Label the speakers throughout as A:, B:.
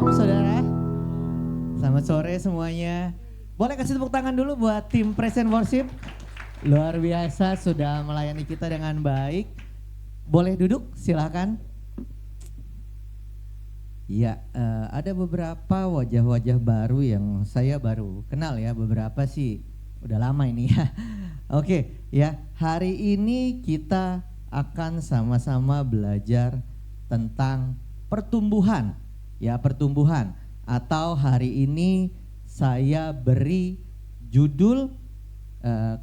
A: Shalom saudara. Selamat sore semuanya. Boleh kasih tepuk tangan dulu buat tim Praise and Worship. Luar biasa sudah melayani kita dengan baik. Boleh duduk silakan. Ya, ada beberapa wajah-wajah baru yang saya baru kenal ya, beberapa sih udah lama ini ya. Oke, ya, hari ini kita akan sama-sama belajar tentang pertumbuhan. Ya, pertumbuhan. Atau hari ini saya beri judul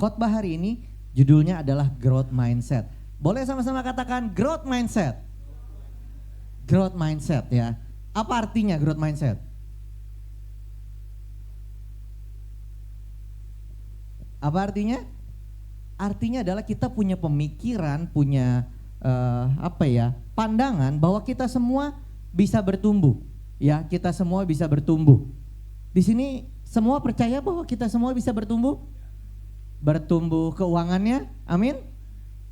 A: khotbah hari ini, judulnya adalah growth mindset. Boleh sama-sama katakan growth mindset. Growth mindset ya. Apa artinya growth mindset? Apa artinya? Artinya adalah kita punya pemikiran, punya pandangan bahwa kita semua bisa bertumbuh. Ya, kita semua bisa bertumbuh. Di sini semua percaya bahwa kita semua bisa bertumbuh? Bertumbuh keuangannya, amin.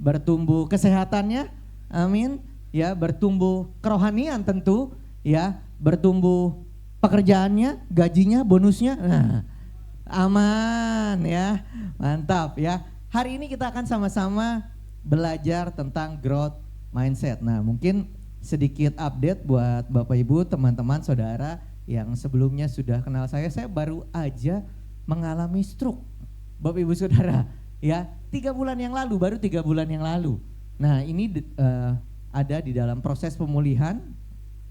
A: Bertumbuh kesehatannya, amin. Ya, bertumbuh kerohanian tentu, ya, bertumbuh pekerjaannya, gajinya, bonusnya. Nah, aman ya. Mantap ya. Hari ini kita akan sama-sama belajar tentang growth mindset. Nah, mungkin sedikit update buat Bapak Ibu, teman-teman, saudara yang sebelumnya sudah kenal saya baru aja mengalami stroke. Bapak Ibu Saudara, ya, 3 bulan yang lalu, baru 3 bulan yang lalu. Nah, ini ada di dalam proses pemulihan,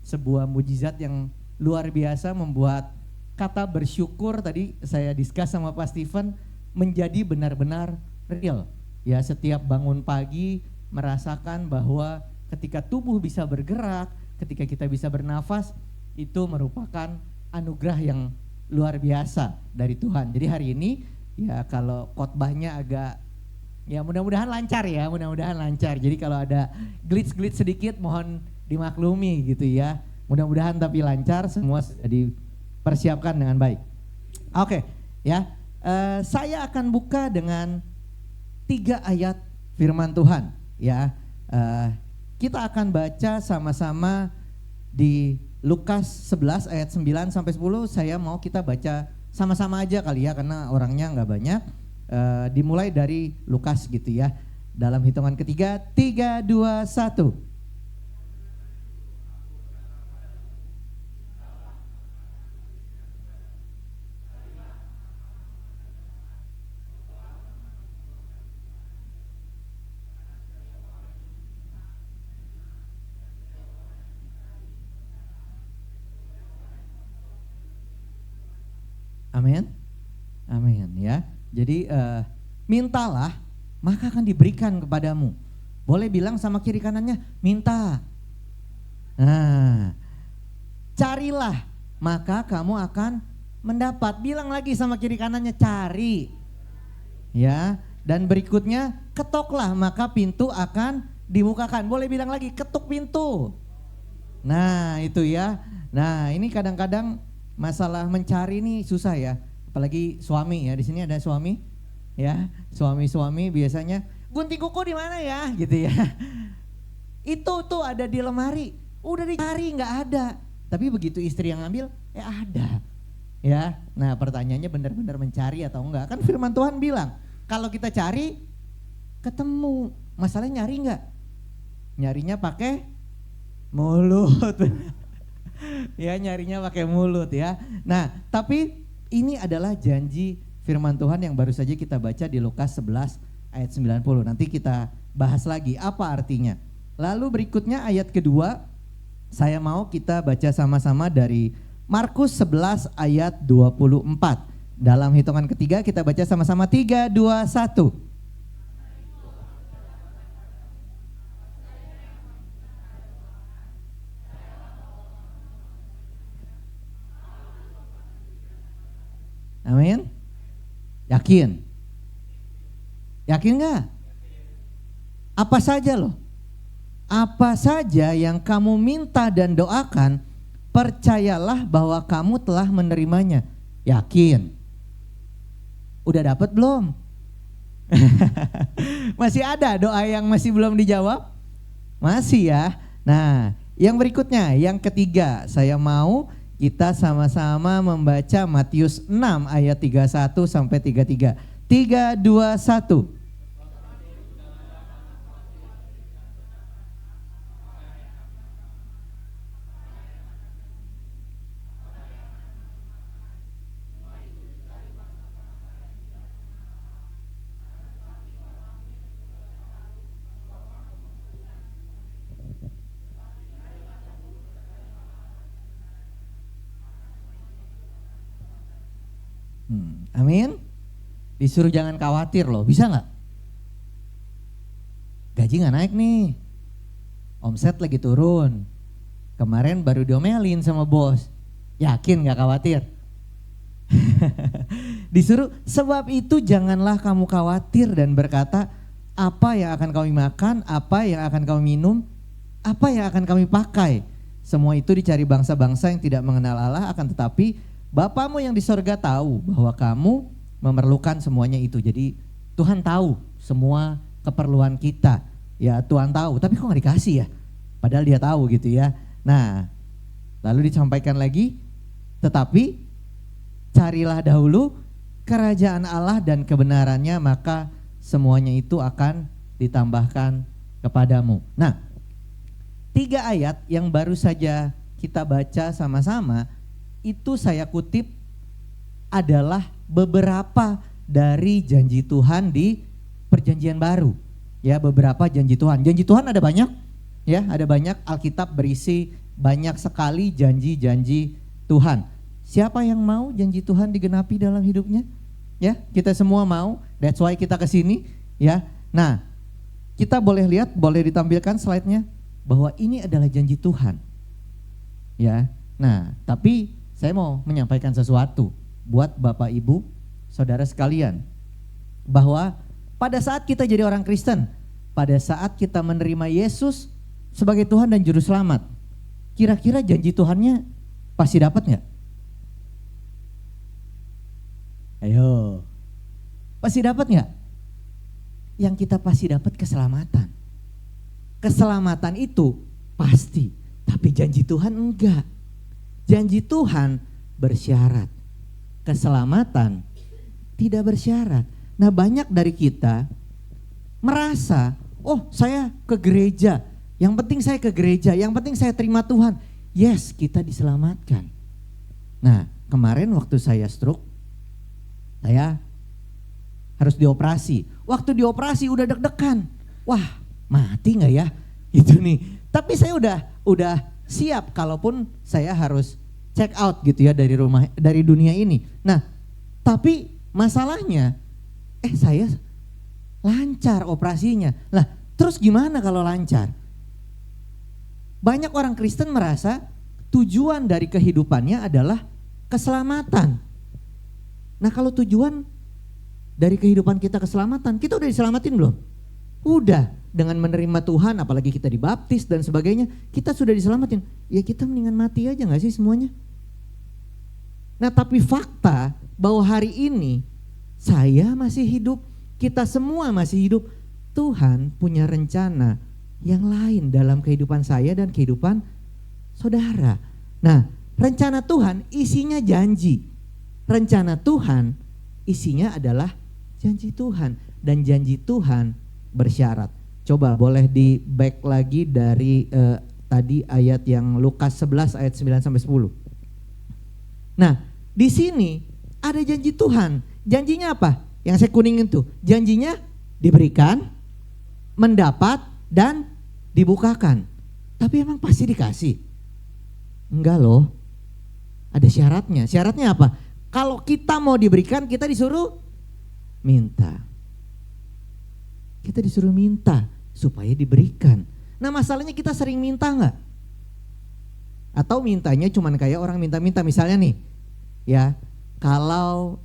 A: sebuah mujizat yang luar biasa membuat kata bersyukur tadi saya discuss sama Pak Steven menjadi benar-benar real. Ya, setiap bangun pagi merasakan bahwa ketika tubuh bisa bergerak, ketika kita bisa bernafas, itu merupakan anugerah yang luar biasa dari Tuhan. Jadi hari ini ya kalau khotbahnya agak ya mudah-mudahan lancar ya, mudah-mudahan lancar. Jadi kalau ada glitch-glitch sedikit mohon dimaklumi gitu ya. Mudah-mudahan tapi lancar, semua sudah dipersiapkan dengan baik. Oke, ya. Saya akan buka dengan 3 ayat firman Tuhan ya. Kita akan baca sama-sama di Lukas 11 ayat 9 sampai 10. Saya mau kita baca sama-sama aja kali ya karena orangnya nggak banyak. Dimulai dari Lukas gitu ya. Dalam hitungan ketiga, 3, 2, 1. Amin, amin ya. Jadi mintalah maka akan diberikan kepadamu. Boleh bilang sama kiri kanannya, minta. Nah, carilah maka kamu akan mendapat. Bilang lagi sama kiri kanannya, cari. Ya, dan berikutnya ketoklah maka pintu akan dibukakan. Boleh bilang lagi, ketuk pintu. Nah, itu ya. Nah, ini kadang-kadang masalah mencari ini susah ya, apalagi suami ya. Di sini ada suami, ya, suami-suami biasanya gunting kuku di mana ya, gitu ya. Itu tuh ada di lemari, udah dicari nggak ada, tapi begitu istri yang ngambil, ada, ya. Nah pertanyaannya benar-benar mencari atau enggak? Kan firman Tuhan bilang kalau kita cari ketemu. Masalahnya nyari nggak? Nyarinya pakai mulut. Ya, nyarinya pakai mulut ya. Nah, tapi ini adalah janji firman Tuhan yang baru saja kita baca di Lukas 11 ayat 90. Nanti kita bahas lagi apa artinya. Lalu berikutnya ayat kedua, saya mau kita baca sama-sama dari Markus 11 ayat 24. Dalam hitungan ketiga kita baca sama-sama 3, 2, 1. Amin. Yakin? Yakin gak? Apa saja loh? Apa saja yang kamu minta dan doakan, percayalah bahwa kamu telah menerimanya. Yakin? Udah dapat belum? Masih ada doa yang masih belum dijawab? Masih ya. Nah, yang berikutnya, yang ketiga, saya mau Kita sama-sama membaca Matius 6 ayat 31 sampai 33. 3, 2, 1. Amin. Disuruh jangan khawatir loh, bisa nggak? Gaji nggak naik nih, omset lagi turun. Kemarin baru diomelin sama bos, yakin nggak khawatir? Disuruh, sebab itu janganlah kamu khawatir dan berkata, apa yang akan kami makan, apa yang akan kami minum, apa yang akan kami pakai. Semua itu dicari bangsa-bangsa yang tidak mengenal Allah, akan tetapi Bapamu yang di sorga tahu bahwa kamu memerlukan semuanya itu. Jadi Tuhan tahu semua keperluan kita. Ya Tuhan tahu, tapi kok gak dikasih ya? Padahal dia tahu gitu ya. Nah, lalu disampaikan lagi, tetapi carilah dahulu kerajaan Allah dan kebenarannya, maka semuanya itu akan ditambahkan kepadamu. Nah, 3 ayat yang baru saja kita baca sama-sama, itu saya kutip adalah beberapa dari janji Tuhan di perjanjian baru. Ya, beberapa janji Tuhan. Janji Tuhan ada banyak, ya, ada banyak. Alkitab berisi banyak sekali janji-janji Tuhan. Siapa yang mau janji Tuhan digenapi dalam hidupnya? Ya, kita semua mau. That's why kita ke sini, ya. Nah, kita boleh lihat, boleh ditampilkan slide-nya bahwa ini adalah janji Tuhan. Ya. Nah, tapi saya mau menyampaikan sesuatu buat Bapak Ibu, saudara sekalian, bahwa pada saat kita jadi orang Kristen, pada saat kita menerima Yesus sebagai Tuhan dan Juru Selamat, kira-kira janji Tuhannya pasti dapat nggak? Ayo, pasti dapat nggak? Yang kita pasti dapat keselamatan. Keselamatan itu pasti, tapi janji Tuhan enggak. Janji Tuhan bersyarat, keselamatan tidak bersyarat. Nah, banyak dari kita merasa, oh saya ke gereja, yang penting saya ke gereja, yang penting saya terima Tuhan. Yes, kita diselamatkan. Nah, kemarin waktu saya stroke, saya harus dioperasi. Waktu dioperasi udah deg-degan, wah mati gak ya? Gitu nih. Tapi saya udah siap kalaupun saya harus check out gitu ya dari rumah, dari dunia ini. Nah, tapi masalahnya saya lancar operasinya. Lah, terus gimana kalau lancar? Banyak orang Kristen merasa tujuan dari kehidupannya adalah keselamatan. Nah, kalau tujuan dari kehidupan kita keselamatan, kita udah diselamatin belum? Udah, dengan menerima Tuhan, apalagi kita dibaptis dan sebagainya, kita sudah diselamatin. Ya kita mendingan mati aja gak sih semuanya? Nah, tapi fakta bahwa hari ini saya masih hidup, kita semua masih hidup. Tuhan punya rencana yang lain dalam kehidupan saya dan kehidupan saudara. Nah, rencana Tuhan isinya janji. Rencana Tuhan isinya adalah janji Tuhan, dan janji Tuhan bersyarat. Coba boleh di back lagi dari tadi ayat yang Lukas 11 ayat 9 sampai 10. Nah, di sini ada janji Tuhan. Janjinya apa? Yang saya kuningin tuh. Janjinya diberikan, mendapat, dan dibukakan. Tapi emang pasti dikasih? Enggak loh. Ada syaratnya. Syaratnya apa? Kalau kita mau diberikan, kita disuruh minta. Kita disuruh minta supaya diberikan. Nah, masalahnya kita sering minta enggak? Atau mintanya cuman kayak orang minta-minta, misalnya nih, ya, kalau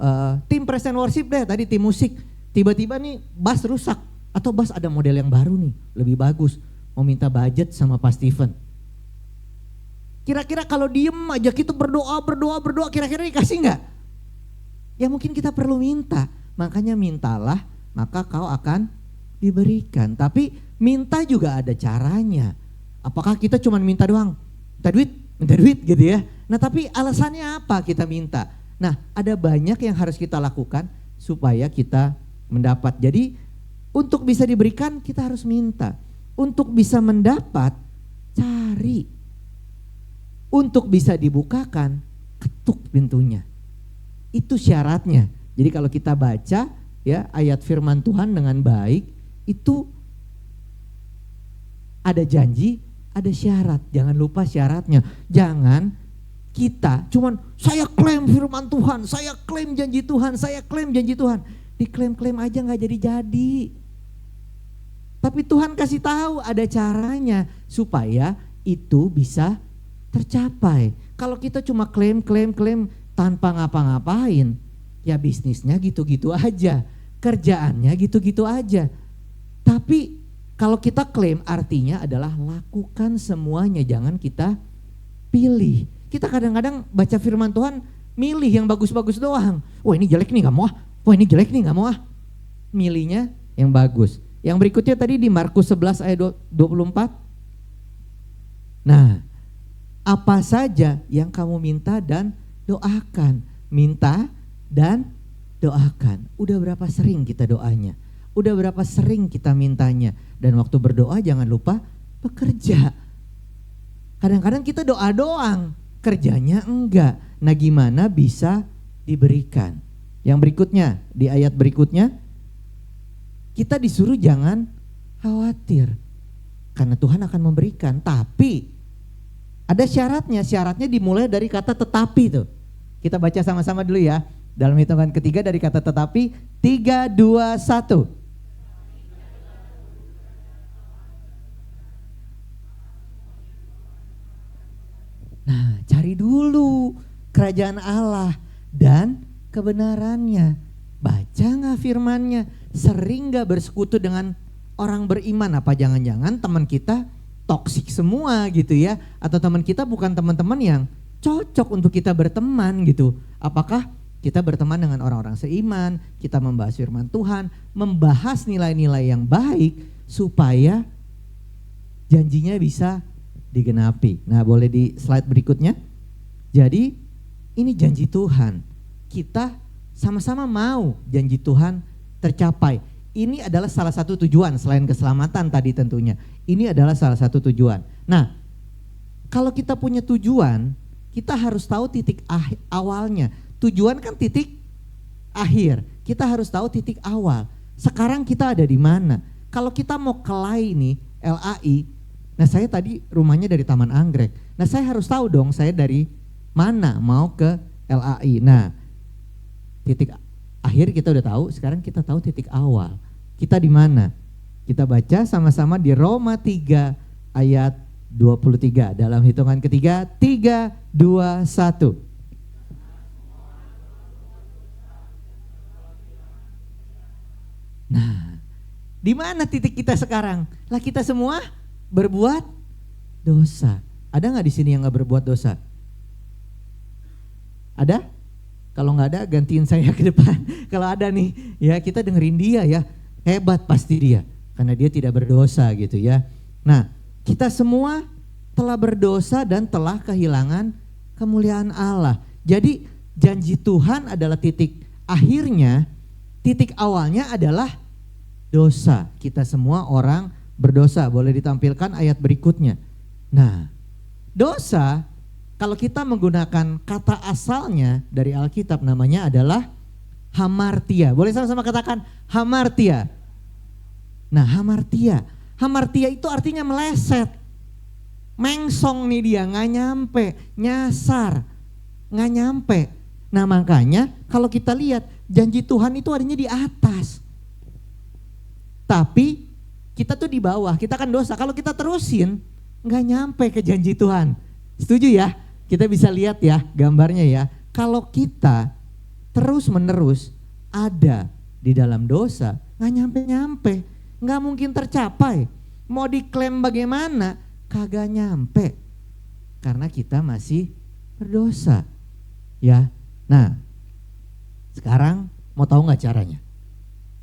A: tim present worship deh, tadi tim musik, tiba-tiba nih bass rusak, atau bass ada model yang baru nih, lebih bagus, mau minta budget sama Pak Steven. Kira-kira kalau diem aja kita berdoa, kira-kira dikasih enggak? Ya mungkin kita perlu minta, makanya mintalah, maka kau akan diberikan. Tapi minta juga ada caranya. Apakah kita cuma minta doang? Minta duit gitu ya. Nah tapi alasannya apa kita minta? Nah ada banyak yang harus kita lakukan supaya kita mendapat. Jadi untuk bisa diberikan kita harus minta. Untuk bisa mendapat cari. Untuk bisa dibukakan ketuk pintunya. Itu syaratnya. Jadi kalau kita baca ya ayat firman Tuhan dengan baik itu ada janji, ada syarat. Jangan lupa syaratnya. Jangan kita cuman saya klaim firman Tuhan, saya klaim janji Tuhan, saya klaim janji Tuhan. Diklaim-klaim aja gak jadi-jadi. Tapi Tuhan kasih tahu ada caranya supaya itu bisa tercapai. Kalau kita cuma klaim tanpa ngapa-ngapain, ya bisnisnya gitu-gitu aja, kerjaannya gitu-gitu aja. Tapi kalau kita klaim artinya adalah lakukan semuanya, jangan kita pilih. Kita kadang-kadang baca firman Tuhan milih yang bagus-bagus doang. Wah ini jelek nih gak mau ah, wah ini jelek nih gak mau ah. Milihnya yang bagus. Yang berikutnya tadi di Markus 11 ayat 24. Nah, apa saja yang kamu minta dan doakan. Minta dan doakan. Udah berapa sering kita doanya? Udah berapa sering kita mintanya? Dan waktu berdoa jangan lupa bekerja. Kadang-kadang kita doa doang, kerjanya enggak. Nah gimana bisa diberikan? Yang berikutnya, di ayat berikutnya, kita disuruh jangan khawatir. Karena Tuhan akan memberikan, tapi ada syaratnya. Syaratnya dimulai dari kata tetapi tuh. Kita baca sama-sama dulu ya. Dalam hitungan ketiga dari kata tetapi, 3, 2, 1. Nah, cari dulu kerajaan Allah dan kebenarannya. Baca gak firmannya? Sering gak bersekutu dengan orang beriman? Apa jangan-jangan teman kita toksik semua gitu ya? Atau teman kita bukan teman-teman yang cocok untuk kita berteman gitu. Apakah kita berteman dengan orang-orang seiman, kita membahas firman Tuhan, membahas nilai-nilai yang baik supaya janjinya bisa digenapi. Nah boleh di slide berikutnya. Jadi ini janji Tuhan. Kita sama-sama mau janji Tuhan tercapai. Ini adalah salah satu tujuan selain keselamatan tadi tentunya. Ini adalah salah satu tujuan. Nah kalau kita punya tujuan, kita harus tahu titik awalnya. Tujuan kan titik akhir. Kita harus tahu titik awal. Sekarang kita ada di mana? Kalau kita mau ke LAI nih, LAI. Nah saya tadi rumahnya dari Taman Anggrek. Nah saya harus tahu dong saya dari mana mau ke LAI. Nah titik akhir kita udah tahu, sekarang kita tahu titik awal. Kita di mana? Kita baca sama-sama di Roma 3 ayat 23. Dalam hitungan ketiga, 3, 2, 1. Nah, di mana titik kita sekarang? Lah kita semua berbuat dosa. Ada nggak di sini yang nggak berbuat dosa? Ada? Kalau nggak ada gantiin saya ke depan. Kalau ada nih, ya kita dengerin dia ya. Hebat pasti dia, karena dia tidak berdosa gitu ya. Nah, kita semua telah berdosa dan telah kehilangan kemuliaan Allah. Jadi janji Tuhan adalah titik akhirnya. Titik awalnya adalah dosa. Kita semua orang berdosa. Boleh ditampilkan ayat berikutnya. Nah, dosa kalau kita menggunakan kata asalnya dari Alkitab namanya adalah hamartia. Boleh sama-sama katakan hamartia. Nah, hamartia. Hamartia itu artinya meleset. Mengsong nih dia, nggak nyampe, nyasar, nggak nyampe. Nah makanya kalau kita lihat janji Tuhan itu adanya di atas. Tapi kita tuh di bawah, kita kan dosa. Kalau kita terusin nggak nyampe ke janji Tuhan. Setuju ya? Kita bisa lihat ya gambarnya ya. Kalau kita terus menerus ada di dalam dosa, nggak nyampe-nyampe, nggak mungkin tercapai. Mau diklaim bagaimana? Kagak nyampe. Karena kita masih berdosa. Ya. Nah, sekarang mau tahu nggak caranya?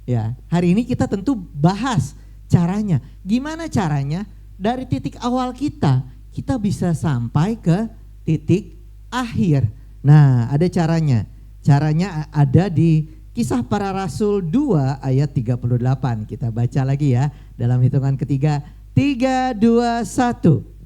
A: Ya, hari ini kita tentu bahas caranya. Gimana caranya? Dari titik awal kita bisa sampai ke titik akhir. Nah, ada caranya. Caranya ada di Kisah Para Rasul 2 ayat 38. Kita baca lagi ya dalam hitungan ketiga. 3, 2, 1.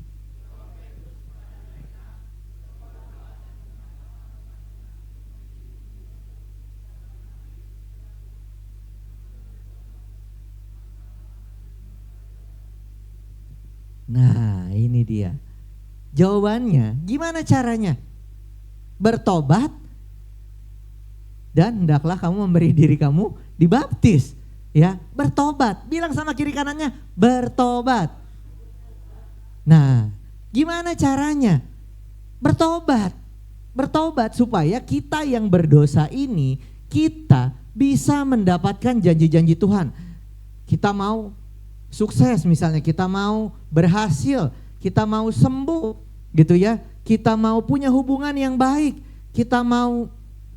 A: Nah, ini dia. Jawabannya, gimana caranya? Bertobat dan hendaklah kamu memberi diri kamu dibaptis. Ya, bertobat. Bilang sama kiri kanannya, bertobat. Nah, gimana caranya? Bertobat. Bertobat supaya kita yang berdosa ini, kita bisa mendapatkan janji-janji Tuhan. Kita mau sukses misalnya, kita mau berhasil, kita mau sembuh gitu ya, kita mau punya hubungan yang baik, kita mau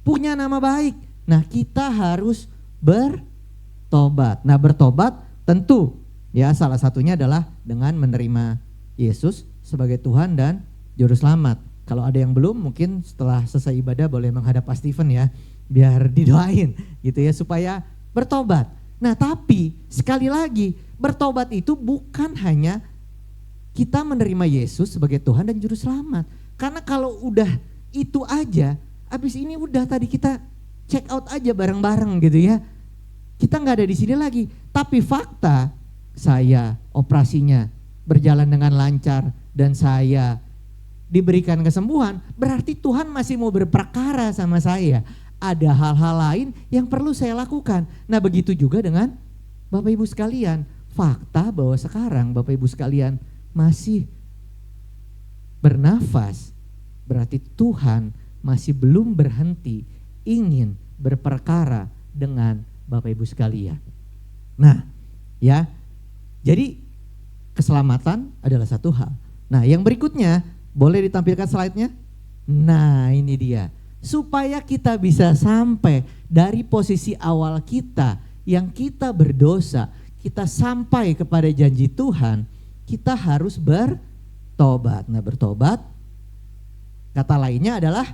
A: punya nama baik. Nah, kita harus bertobat. Nah, bertobat tentu ya salah satunya adalah dengan menerima Yesus sebagai Tuhan dan Juru Selamat. Kalau ada yang belum, mungkin setelah selesai ibadah boleh menghadap Pak Steven ya, biar didoain gitu ya supaya bertobat. Nah, tapi sekali lagi, bertobat itu bukan hanya kita menerima Yesus sebagai Tuhan dan Juru Selamat. Karena kalau udah itu aja, habis ini udah tadi kita check out aja bareng-bareng gitu ya. Kita nggak ada di sini lagi. Tapi fakta saya operasinya berjalan dengan lancar dan saya diberikan kesembuhan, berarti Tuhan masih mau berperkara sama saya. Ada hal-hal lain yang perlu saya lakukan. Nah, begitu juga dengan Bapak Ibu sekalian. Fakta bahwa sekarang Bapak Ibu sekalian masih bernafas, berarti Tuhan masih belum berhenti ingin berperkara dengan Bapak Ibu sekalian. Nah, ya. Jadi keselamatan adalah satu hal. Nah, yang berikutnya boleh ditampilkan slide-nya? Nah, ini dia. Supaya kita bisa sampai dari posisi awal kita yang kita berdosa, kita sampai kepada janji Tuhan, kita harus bertobat. Nah, bertobat kata lainnya adalah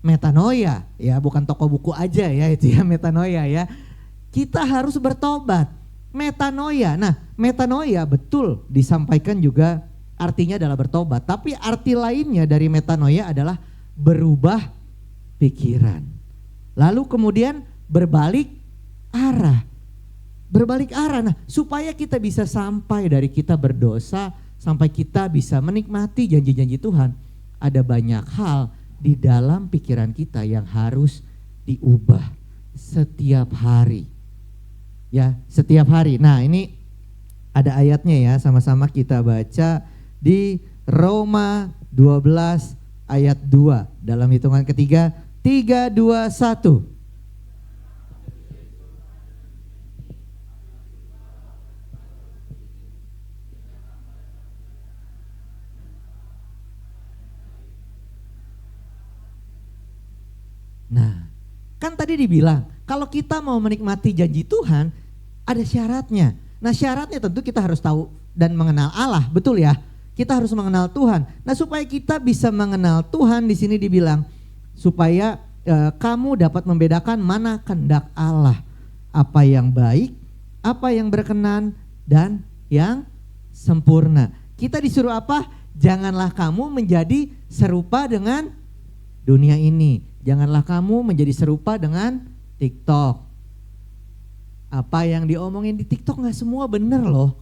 A: metanoia, ya, bukan toko buku aja ya itu ya, metanoia ya. Kita harus bertobat. Metanoia. Nah, metanoia betul disampaikan juga artinya adalah bertobat, tapi arti lainnya dari metanoia adalah berubah pikiran. Lalu kemudian berbalik arah. Berbalik arah. Nah, supaya kita bisa sampai dari kita berdosa sampai kita bisa menikmati janji-janji Tuhan, ada banyak hal di dalam pikiran kita yang harus diubah setiap hari. Ya, setiap hari. Nah, ini ada ayatnya ya, sama-sama kita baca di Roma 12 ayat 2 dalam hitungan ketiga. 3, 2, 1. Nah, kan tadi dibilang kalau kita mau menikmati janji Tuhan ada syaratnya. Nah, syaratnya tentu kita harus tahu dan mengenal Allah, betul ya? Kita harus mengenal Tuhan. Nah, supaya kita bisa mengenal Tuhan, di sini dibilang supaya kamu dapat membedakan mana kehendak Allah, apa yang baik, apa yang berkenan dan yang sempurna. Kita disuruh apa? Janganlah kamu menjadi serupa dengan dunia ini. Janganlah kamu menjadi serupa dengan TikTok. Apa yang diomongin di TikTok gak semua bener loh.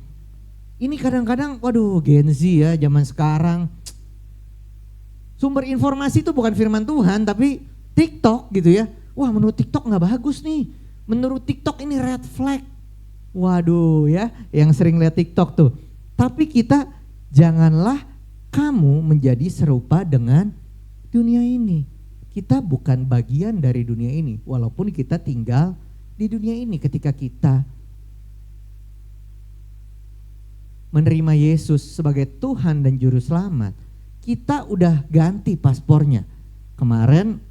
A: Ini kadang-kadang waduh Gen Z ya zaman sekarang. Sumber informasi itu bukan firman Tuhan tapi TikTok gitu ya. Wah, menurut TikTok gak bagus nih. Menurut TikTok ini red flag. Waduh ya, yang sering lihat TikTok tuh. Tapi kita janganlah kamu menjadi serupa dengan dunia ini. Kita bukan bagian dari dunia ini. Walaupun kita tinggal di dunia ini, ketika kita menerima Yesus sebagai Tuhan dan Juru Selamat, kita udah ganti paspornya. Kemarin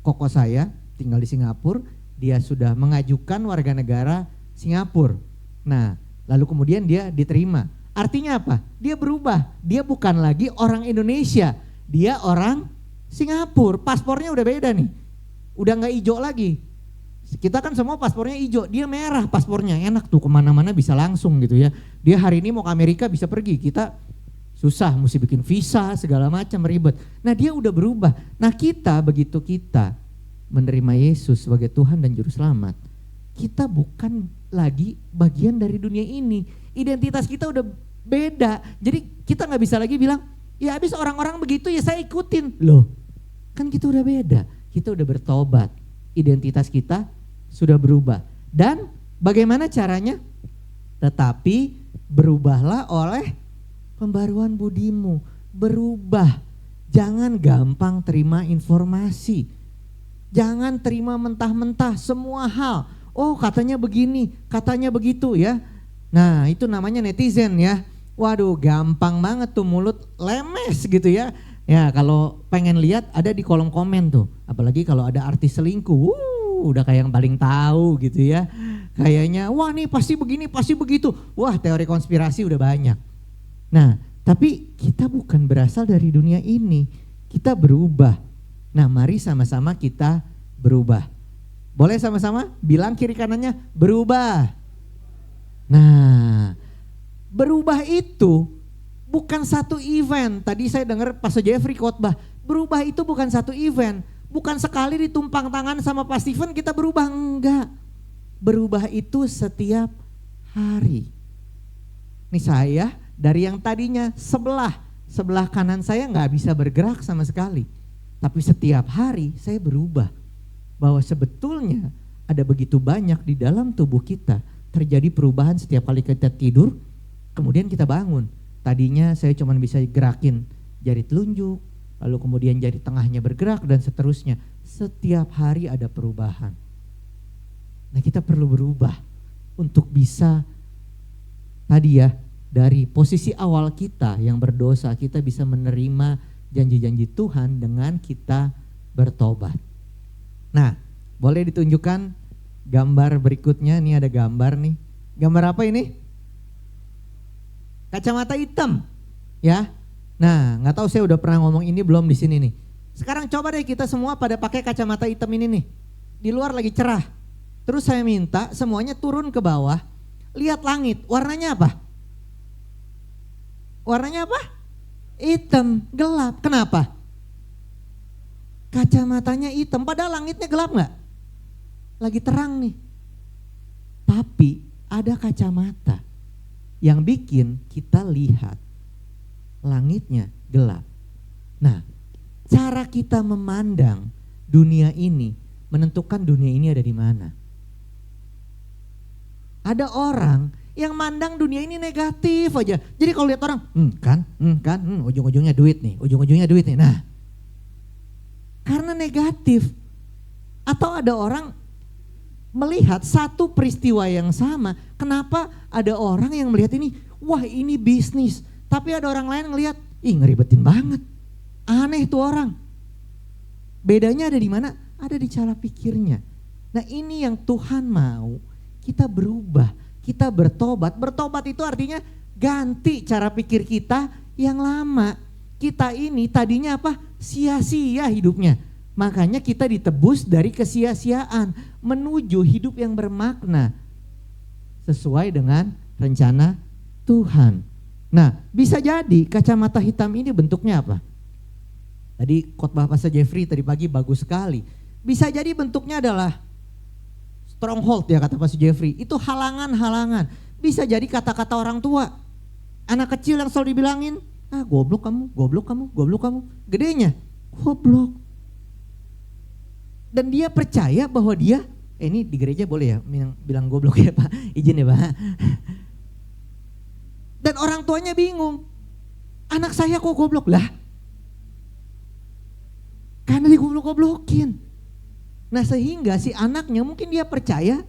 A: koko saya tinggal di Singapura, dia sudah mengajukan warga negara Singapura. Nah, lalu kemudian dia diterima. Artinya apa? Dia berubah, dia bukan lagi orang Indonesia, dia orang Singapura, paspornya udah beda nih. Udah gak hijau lagi. Kita kan semua paspornya hijau, dia merah paspornya. Enak tuh, kemana-mana bisa langsung gitu ya. Dia hari ini mau ke Amerika bisa pergi, kita susah, mesti bikin visa segala macam, ribet. Nah dia udah berubah. Nah kita, begitu kita menerima Yesus sebagai Tuhan dan Juru Selamat, kita bukan lagi bagian dari dunia ini. Identitas kita udah beda. Jadi kita gak bisa lagi bilang, ya habis orang-orang begitu ya saya ikutin. Loh, kan kita udah beda. Kita udah bertobat. Identitas kita sudah berubah. Dan bagaimana caranya? Tetapi berubahlah oleh pembaruan budimu. Berubah. Jangan gampang terima informasi. Jangan terima mentah-mentah semua hal. Oh katanya begini, katanya begitu ya. Nah itu namanya netizen ya. Waduh gampang banget tuh, mulut lemes gitu ya. Ya kalau pengen lihat ada di kolom komen tuh. Apalagi kalau ada artis selingkuh, udah kayak yang paling tahu gitu ya. Kayaknya wah nih pasti begini, pasti begitu. Wah teori konspirasi udah banyak. Nah tapi kita bukan berasal dari dunia ini. Kita berubah. Nah mari sama-sama kita berubah. Boleh sama-sama bilang kiri kanannya berubah. Nah berubah itu bukan satu event. Tadi saya dengar Pastor Jeffrey khotbah. Berubah itu bukan satu event. Bukan sekali ditumpang tangan sama Pak Steven kita berubah. Enggak. Berubah itu setiap hari. Nih saya dari yang tadinya sebelah kanan saya nggak bisa bergerak sama sekali. Tapi setiap hari saya berubah. Bahwa sebetulnya ada begitu banyak di dalam tubuh kita terjadi perubahan setiap kali kita tidur, kemudian kita bangun. Tadinya saya cuma bisa gerakin jari telunjuk, lalu kemudian jari tengahnya bergerak dan seterusnya. Setiap hari ada perubahan. Nah kita perlu berubah untuk bisa tadi ya, dari posisi awal kita yang berdosa, kita bisa menerima janji-janji Tuhan dengan kita bertobat. Nah, boleh ditunjukkan gambar berikutnya. Ini ada gambar nih. Gambar apa ini? Kacamata hitam, ya. Nah, nggak tahu saya udah pernah ngomong ini belum di sini nih. Sekarang coba deh kita semua pada pakai kacamata hitam ini nih. Di luar lagi cerah. Terus saya minta semuanya turun ke bawah. Lihat langit, warnanya apa? Warnanya apa? Hitam, gelap. Kenapa? Kacamatanya hitam, padahal langitnya gelap gak? Lagi terang nih. Tapi ada kacamata yang bikin kita lihat langitnya gelap. Nah, cara kita memandang dunia ini menentukan dunia ini ada di mana. Ada orang yang mandang dunia ini negatif aja. Jadi kalau lihat orang, ujung-ujungnya duit nih, ujung-ujungnya duit nih. Nah, karena negatif. Atau ada orang melihat satu peristiwa yang sama. Kenapa ada orang yang melihat ini, wah ini bisnis. Tapi ada orang lain ngelihat, ih ngeribetin banget. Aneh tuh orang. Bedanya ada di mana? Ada di cara pikirnya. Nah ini yang Tuhan mau kita berubah. Kita bertobat. Bertobat itu artinya ganti cara pikir kita yang lama. Kita ini tadinya apa? Sia-sia hidupnya. Makanya kita ditebus dari kesia-siaan menuju hidup yang bermakna sesuai dengan rencana Tuhan. Nah, bisa jadi kacamata hitam ini bentuknya apa? Tadi khotbah Pastor Jeffrey tadi pagi bagus sekali. Bisa jadi bentuknya adalah stronghold ya kata Pastor Jeffrey. Itu halangan-halangan. Bisa jadi kata-kata orang tua. Anak kecil yang selalu dibilangin, goblok kamu, goblok kamu, goblok kamu. Gedenya, goblok. Dan dia percaya bahwa dia, ini di gereja boleh ya bilang goblok ya Pak, izin ya Pak. Dan orang tuanya bingung, anak saya kok goblok lah. Karena digoblok-goblokin. Nah sehingga si anaknya mungkin dia percaya,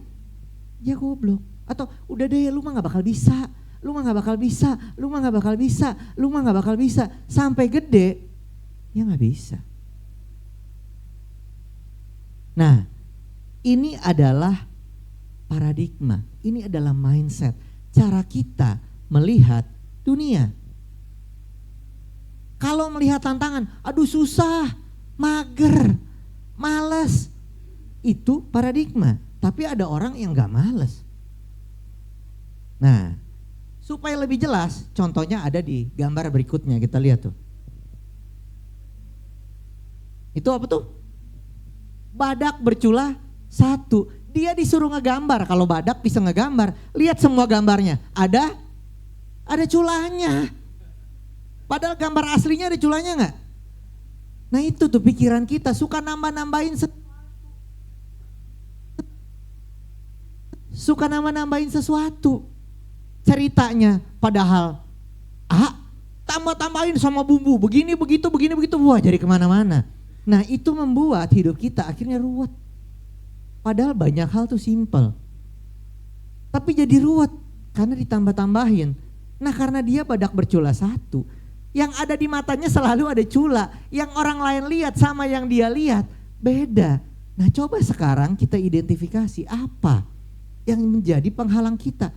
A: dia goblok. Atau udah deh lu mah gak bakal bisa. Lu mah gak bakal bisa, lu mah gak bakal bisa, lu mah gak bakal bisa. Sampai gede, ya gak bisa. Nah, ini adalah paradigma, ini adalah mindset. Cara kita melihat dunia. Kalau melihat tantangan, aduh susah, mager, malas. Itu paradigma. Tapi ada orang yang gak malas. Nah, supaya lebih jelas, contohnya ada di gambar berikutnya, kita lihat tuh. Itu apa tuh? Badak bercula 1. Dia disuruh ngegambar, kalau badak bisa ngegambar. Lihat semua gambarnya, ada culanya. Padahal gambar aslinya ada culanya gak? Nah itu tuh pikiran kita, suka nambah-nambahin sesuatu. Ceritanya padahal tambah-tambahin sama bumbu, begini begitu, wah jadi kemana-mana. Nah itu membuat hidup kita akhirnya ruwet. Padahal banyak hal tuh simple, tapi jadi ruwet karena ditambah-tambahin. Nah karena dia badak bercula 1, yang ada di matanya selalu ada cula, yang orang lain lihat sama yang dia lihat beda. Nah coba sekarang kita identifikasi apa yang menjadi penghalang kita.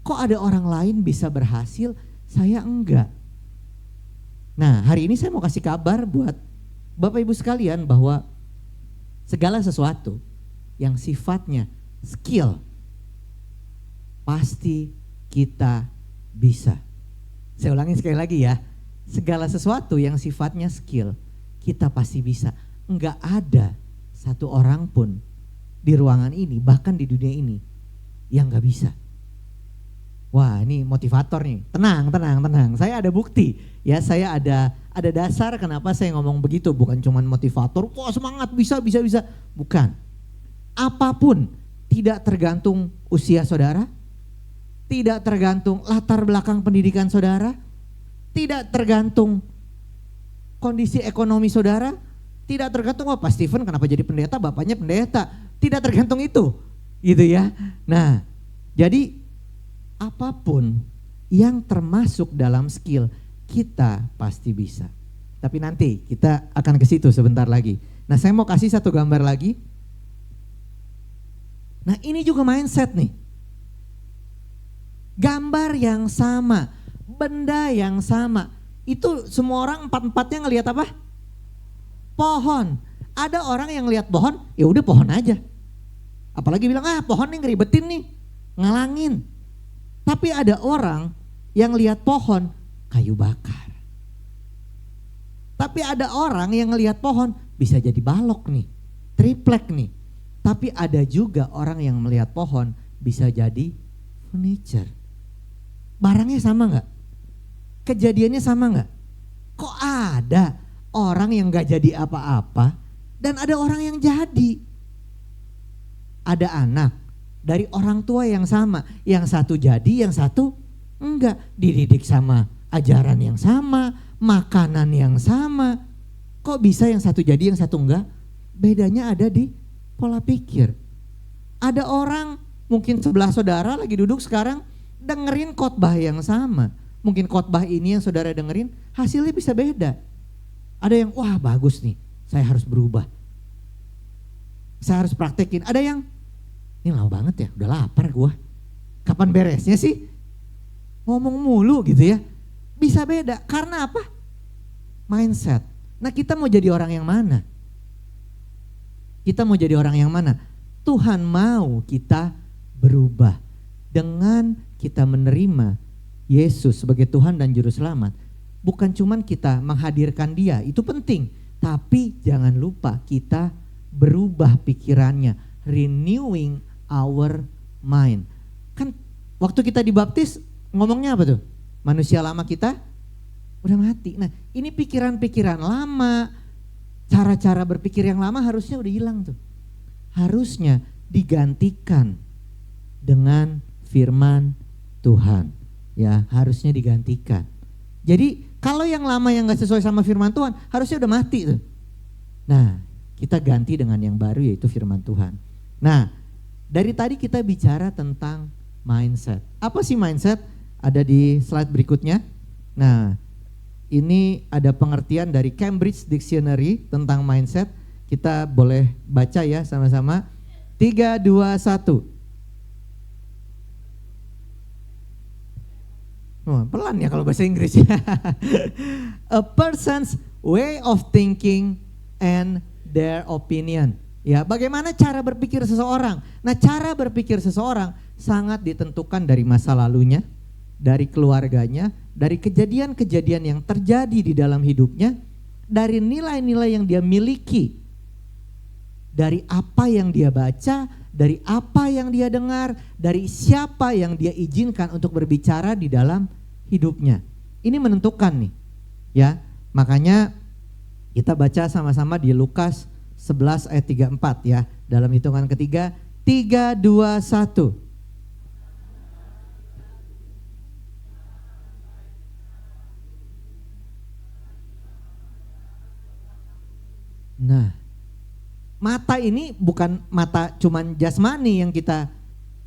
A: Kok ada orang lain bisa berhasil, saya enggak. Nah hari ini saya mau kasih kabar buat Bapak Ibu sekalian bahwa segala sesuatu yang sifatnya skill pasti kita bisa. Saya ulangi sekali lagi ya. Segala sesuatu yang sifatnya skill kita pasti bisa. Enggak ada satu orang pun di ruangan ini, bahkan di dunia ini, yang enggak bisa. Wah ini motivator nih, tenang. Saya ada bukti ya, saya ada dasar kenapa saya ngomong begitu. Bukan cuma motivator, wah semangat bisa. Bukan. Apapun, tidak tergantung usia saudara, tidak tergantung latar belakang pendidikan saudara, tidak tergantung kondisi ekonomi saudara, tidak tergantung Pak Stephen kenapa jadi pendeta, bapaknya pendeta, tidak tergantung itu, gitu ya. Nah, jadi apapun yang termasuk dalam skill kita pasti bisa. Tapi nanti kita akan ke situ sebentar lagi. Nah, saya mau kasih satu gambar lagi. Nah, ini juga mindset nih. Gambar yang sama, benda yang sama. Itu semua orang empat-empatnya ngelihat apa? Pohon. Ada orang yang lihat pohon, ya udah pohon aja. Apalagi bilang pohon nih ngeribetin nih, ngalangin. Tapi ada orang yang lihat pohon kayu bakar. Tapi ada orang yang ngelihat pohon bisa jadi balok nih, triplek nih. Tapi ada juga orang yang melihat pohon bisa jadi furniture. Barangnya sama gak? Kejadiannya sama gak? Kok ada orang yang gak jadi apa-apa dan ada orang yang jadi? Ada anak dari orang tua yang sama, yang satu jadi, yang satu enggak. Dididik sama ajaran yang sama, makanan yang sama. Kok bisa yang satu jadi, yang satu enggak? Bedanya ada di pola pikir. Ada orang mungkin sebelah saudara lagi duduk sekarang dengerin khotbah yang sama. Mungkin khotbah ini yang saudara dengerin hasilnya bisa beda. Ada yang wah bagus nih, saya harus berubah. Saya harus praktekin. Ada yang ini lama banget ya, udah lapar gua. Kapan beresnya sih? Ngomong mulu gitu ya. Bisa beda karena apa? Mindset. Nah kita mau jadi orang yang mana? Kita mau jadi orang yang mana? Tuhan mau kita berubah dengan kita menerima Yesus sebagai Tuhan dan Juru Selamat. Bukan cuman kita menghadirkan Dia, itu penting. Tapi jangan lupa kita berubah pikirannya, renewing our mind. Kan waktu kita dibaptis ngomongnya apa tuh? Manusia lama kita udah mati. Nah ini pikiran-pikiran lama, cara-cara berpikir yang lama harusnya udah hilang tuh. Harusnya digantikan dengan firman Tuhan. Ya, harusnya digantikan. Jadi kalau yang lama yang gak sesuai sama firman Tuhan, harusnya udah mati tuh. Nah, kita ganti dengan yang baru yaitu firman Tuhan. Nah, dari tadi kita bicara tentang mindset. Apa sih mindset? Ada di slide berikutnya. Nah, ini ada pengertian dari Cambridge Dictionary tentang mindset. Kita boleh baca ya sama-sama. 3, 2, 1. Oh, pelan ya kalau bahasa Inggris ya. A person's way of thinking and their opinion. Ya, bagaimana cara berpikir seseorang? Nah, cara berpikir seseorang sangat ditentukan dari masa lalunya, dari keluarganya, dari kejadian-kejadian yang terjadi di dalam hidupnya, dari nilai-nilai yang dia miliki, dari apa yang dia baca, dari apa yang dia dengar, dari siapa yang dia izinkan untuk berbicara di dalam hidupnya. Ini menentukan nih, ya. Makanya kita baca sama-sama di Lukas 11 ayat 34 ya. Dalam hitungan ketiga, 3, 2, 1. Nah, mata ini bukan mata cuman jasmani yang kita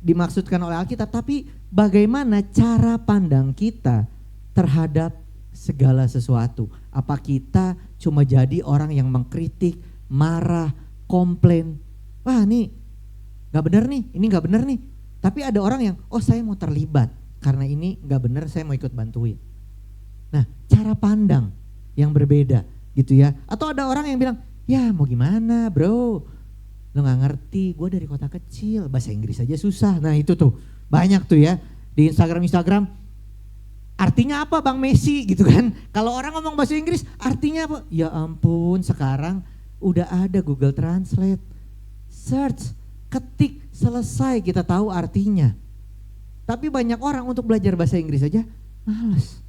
A: dimaksudkan oleh Alkitab, tapi bagaimana cara pandang kita terhadap segala sesuatu. Apa kita cuma jadi orang yang mengkritik, marah, komplain. Wah, ini gak benar nih, ini gak benar nih. Tapi ada orang yang, oh saya mau terlibat karena ini gak benar, saya mau ikut bantuin. Nah, cara pandang yang berbeda gitu ya. Atau ada orang yang bilang, ya mau gimana bro, lo gak ngerti, gue dari kota kecil, bahasa Inggris aja susah. Nah itu tuh, banyak tuh ya di Instagram. Artinya apa Bang Messi gitu kan. Kalau orang ngomong bahasa Inggris artinya apa? Ya ampun, sekarang udah ada Google Translate. Search, ketik, selesai kita tahu artinya. Tapi banyak orang untuk belajar bahasa Inggris aja males.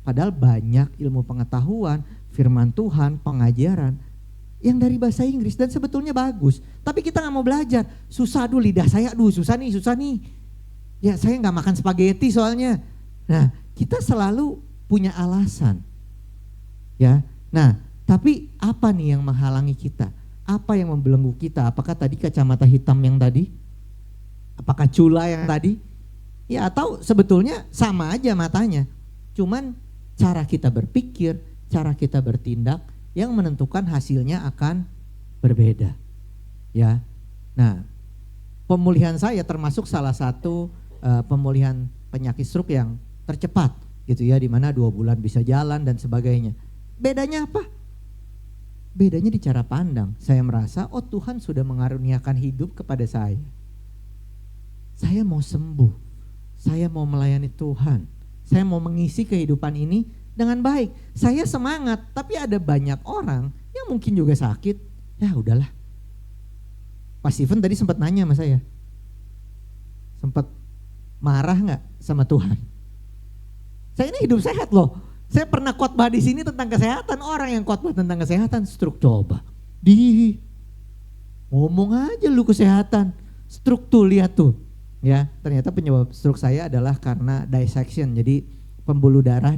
A: Padahal banyak ilmu pengetahuan, firman Tuhan, pengajaran yang dari bahasa Inggris dan sebetulnya bagus. Tapi kita gak mau belajar. Susah aduh, lidah saya aduh susah nih. Ya saya gak makan spaghetti soalnya. Nah, kita selalu punya alasan. Ya. Nah, tapi apa nih yang menghalangi kita? Apa yang membelenggu kita? Apakah tadi kacamata hitam yang tadi? Apakah cula yang tadi? Ya, atau sebetulnya sama aja matanya. Cuman cara kita berpikir, cara kita bertindak yang menentukan hasilnya akan berbeda. Ya. Nah, pemulihan saya termasuk salah satu pemulihan penyakit stroke yang tercepat gitu ya, di mana 2 bulan bisa jalan dan sebagainya. Bedanya apa? Bedanya di cara pandang. Saya merasa, oh Tuhan sudah mengaruniakan hidup kepada saya. Saya mau sembuh. Saya mau melayani Tuhan. Saya mau mengisi kehidupan ini dengan baik. Saya semangat, tapi ada banyak orang yang mungkin juga sakit. Ya udahlah. Pak Steven tadi sempat nanya sama saya. Sempat marah gak sama Tuhan? Saya ini hidup sehat loh. Saya pernah khotbah di sini tentang kesehatan. Orang yang khotbah tentang kesehatan stroke, coba. Ngomong aja lu kesehatan. Stroke tuh, lihat tuh. Ya, ternyata penyebab stroke saya adalah karena dissection. Jadi pembuluh darah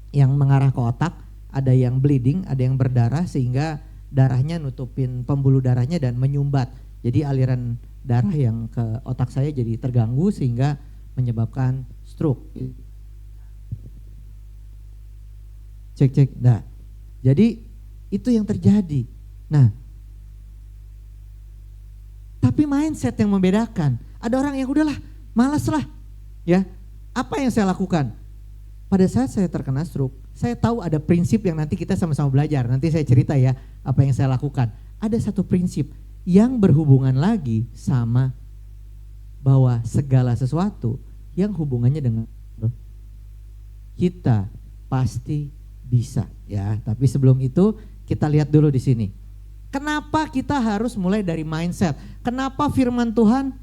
A: yang mengarah ke otak, ada yang bleeding, ada yang berdarah sehingga darahnya nutupin pembuluh darahnya dan menyumbat. Jadi aliran darah yang ke otak saya jadi terganggu sehingga menyebabkan stroke. Cek. Nah, jadi itu yang terjadi. Nah, tapi mindset yang membedakan. Ada orang yang udahlah, malas lah. Ya, apa yang saya lakukan? Pada saat saya terkena stroke, saya tahu ada prinsip yang nanti kita sama-sama belajar. Nanti saya cerita ya apa yang saya lakukan. Ada satu prinsip yang berhubungan lagi sama bahwa segala sesuatu yang hubungannya dengan kita pasti bisa ya. Tapi sebelum itu kita lihat dulu di sini. Kenapa kita harus mulai dari mindset? Kenapa firman Tuhan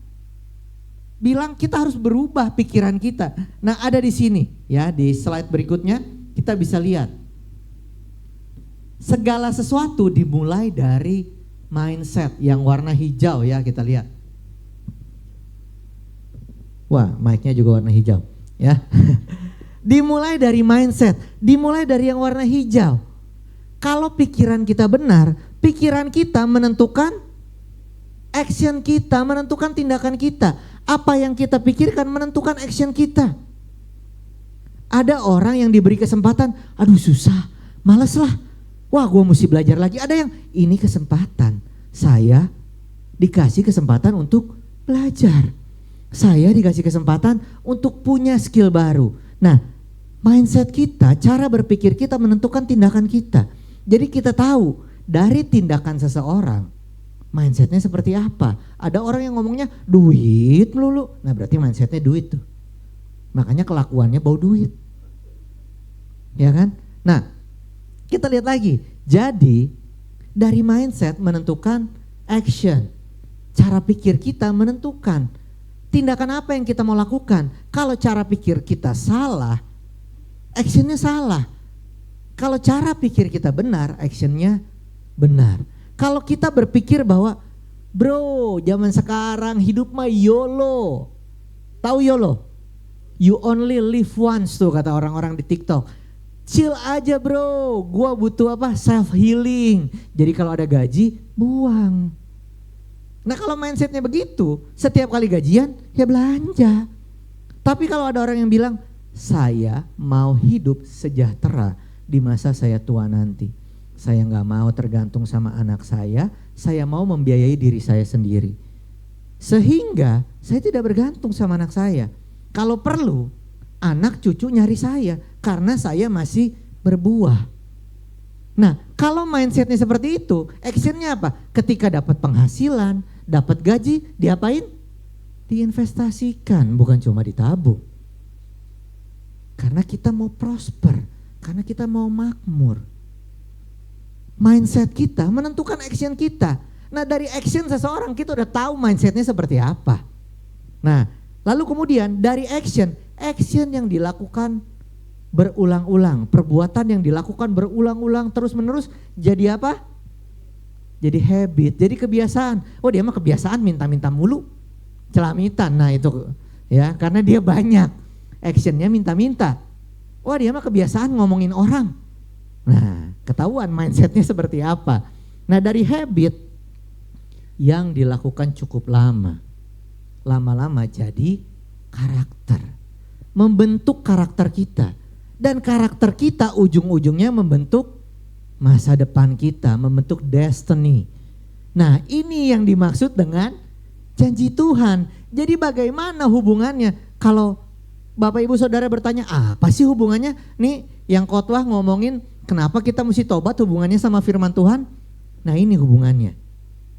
A: bilang kita harus berubah pikiran kita? Nah, ada di sini ya, di slide berikutnya kita bisa lihat. Segala sesuatu dimulai dari mindset yang warna hijau ya, kita lihat. Wah, mic-nya juga warna hijau ya. Dimulai dari mindset, dimulai dari yang warna hijau. Kalau pikiran kita benar, pikiran kita menentukan action kita, menentukan tindakan kita. Apa yang kita pikirkan menentukan action kita. Ada orang yang diberi kesempatan, aduh susah, males lah. Wah, gue mesti belajar lagi. Ada yang ini kesempatan, saya dikasih kesempatan untuk belajar. Saya dikasih kesempatan untuk punya skill baru. Nah, mindset kita, cara berpikir kita menentukan tindakan kita. Jadi kita tahu
B: dari tindakan seseorang, mindsetnya seperti apa. Ada orang yang ngomongnya duit melulu, nah berarti mindsetnya duit tuh. Makanya kelakuannya bau duit. Ya kan? Nah, kita lihat lagi. Jadi, dari mindset menentukan action. Cara pikir kita menentukan tindakan apa yang kita mau lakukan. Kalau cara pikir kita salah, actionnya salah. Kalau cara pikir kita benar, actionnya benar. Kalau kita berpikir bahwa, bro, zaman sekarang hidup mah YOLO. Tahu YOLO? You only live once tuh kata orang-orang di TikTok. Chill aja bro, gua butuh apa? Self healing. Jadi kalau ada gaji, buang. Nah kalau mindsetnya begitu, setiap kali gajian ya belanja. Tapi kalau ada orang yang bilang, saya mau hidup sejahtera di masa saya tua nanti. Saya gak mau tergantung sama anak saya mau membiayai diri saya sendiri. Sehingga saya tidak bergantung sama anak saya. Kalau perlu, anak cucu nyari saya karena saya masih berbuah. Nah, kalau mindsetnya seperti itu, actionnya apa? Ketika dapat penghasilan, dapat gaji, diapain? Diinvestasikan, bukan cuma ditabung. Karena kita mau prosper, karena kita mau makmur. Mindset kita menentukan action kita. Nah, dari action seseorang kita udah tahu mindsetnya seperti apa. Nah, lalu kemudian dari action yang dilakukan berulang-ulang, perbuatan yang dilakukan berulang-ulang terus-menerus jadi apa? Jadi habit, jadi kebiasaan. Oh dia mah kebiasaan minta-minta mulu, celamitan. Nah itu ya, karena dia banyak actionnya minta-minta. Oh dia mah kebiasaan ngomongin orang. Nah ketahuan mindsetnya seperti apa. Nah dari habit yang dilakukan cukup lama-lama jadi karakter. Membentuk karakter kita, dan karakter kita ujung-ujungnya membentuk masa depan kita, membentuk destiny. Nah ini yang dimaksud dengan janji Tuhan. Jadi bagaimana hubungannya? Kalau Bapak Ibu Saudara bertanya, apa sih hubungannya? Nih yang khotbah ngomongin kenapa kita mesti tobat, hubungannya sama firman Tuhan. Nah ini hubungannya,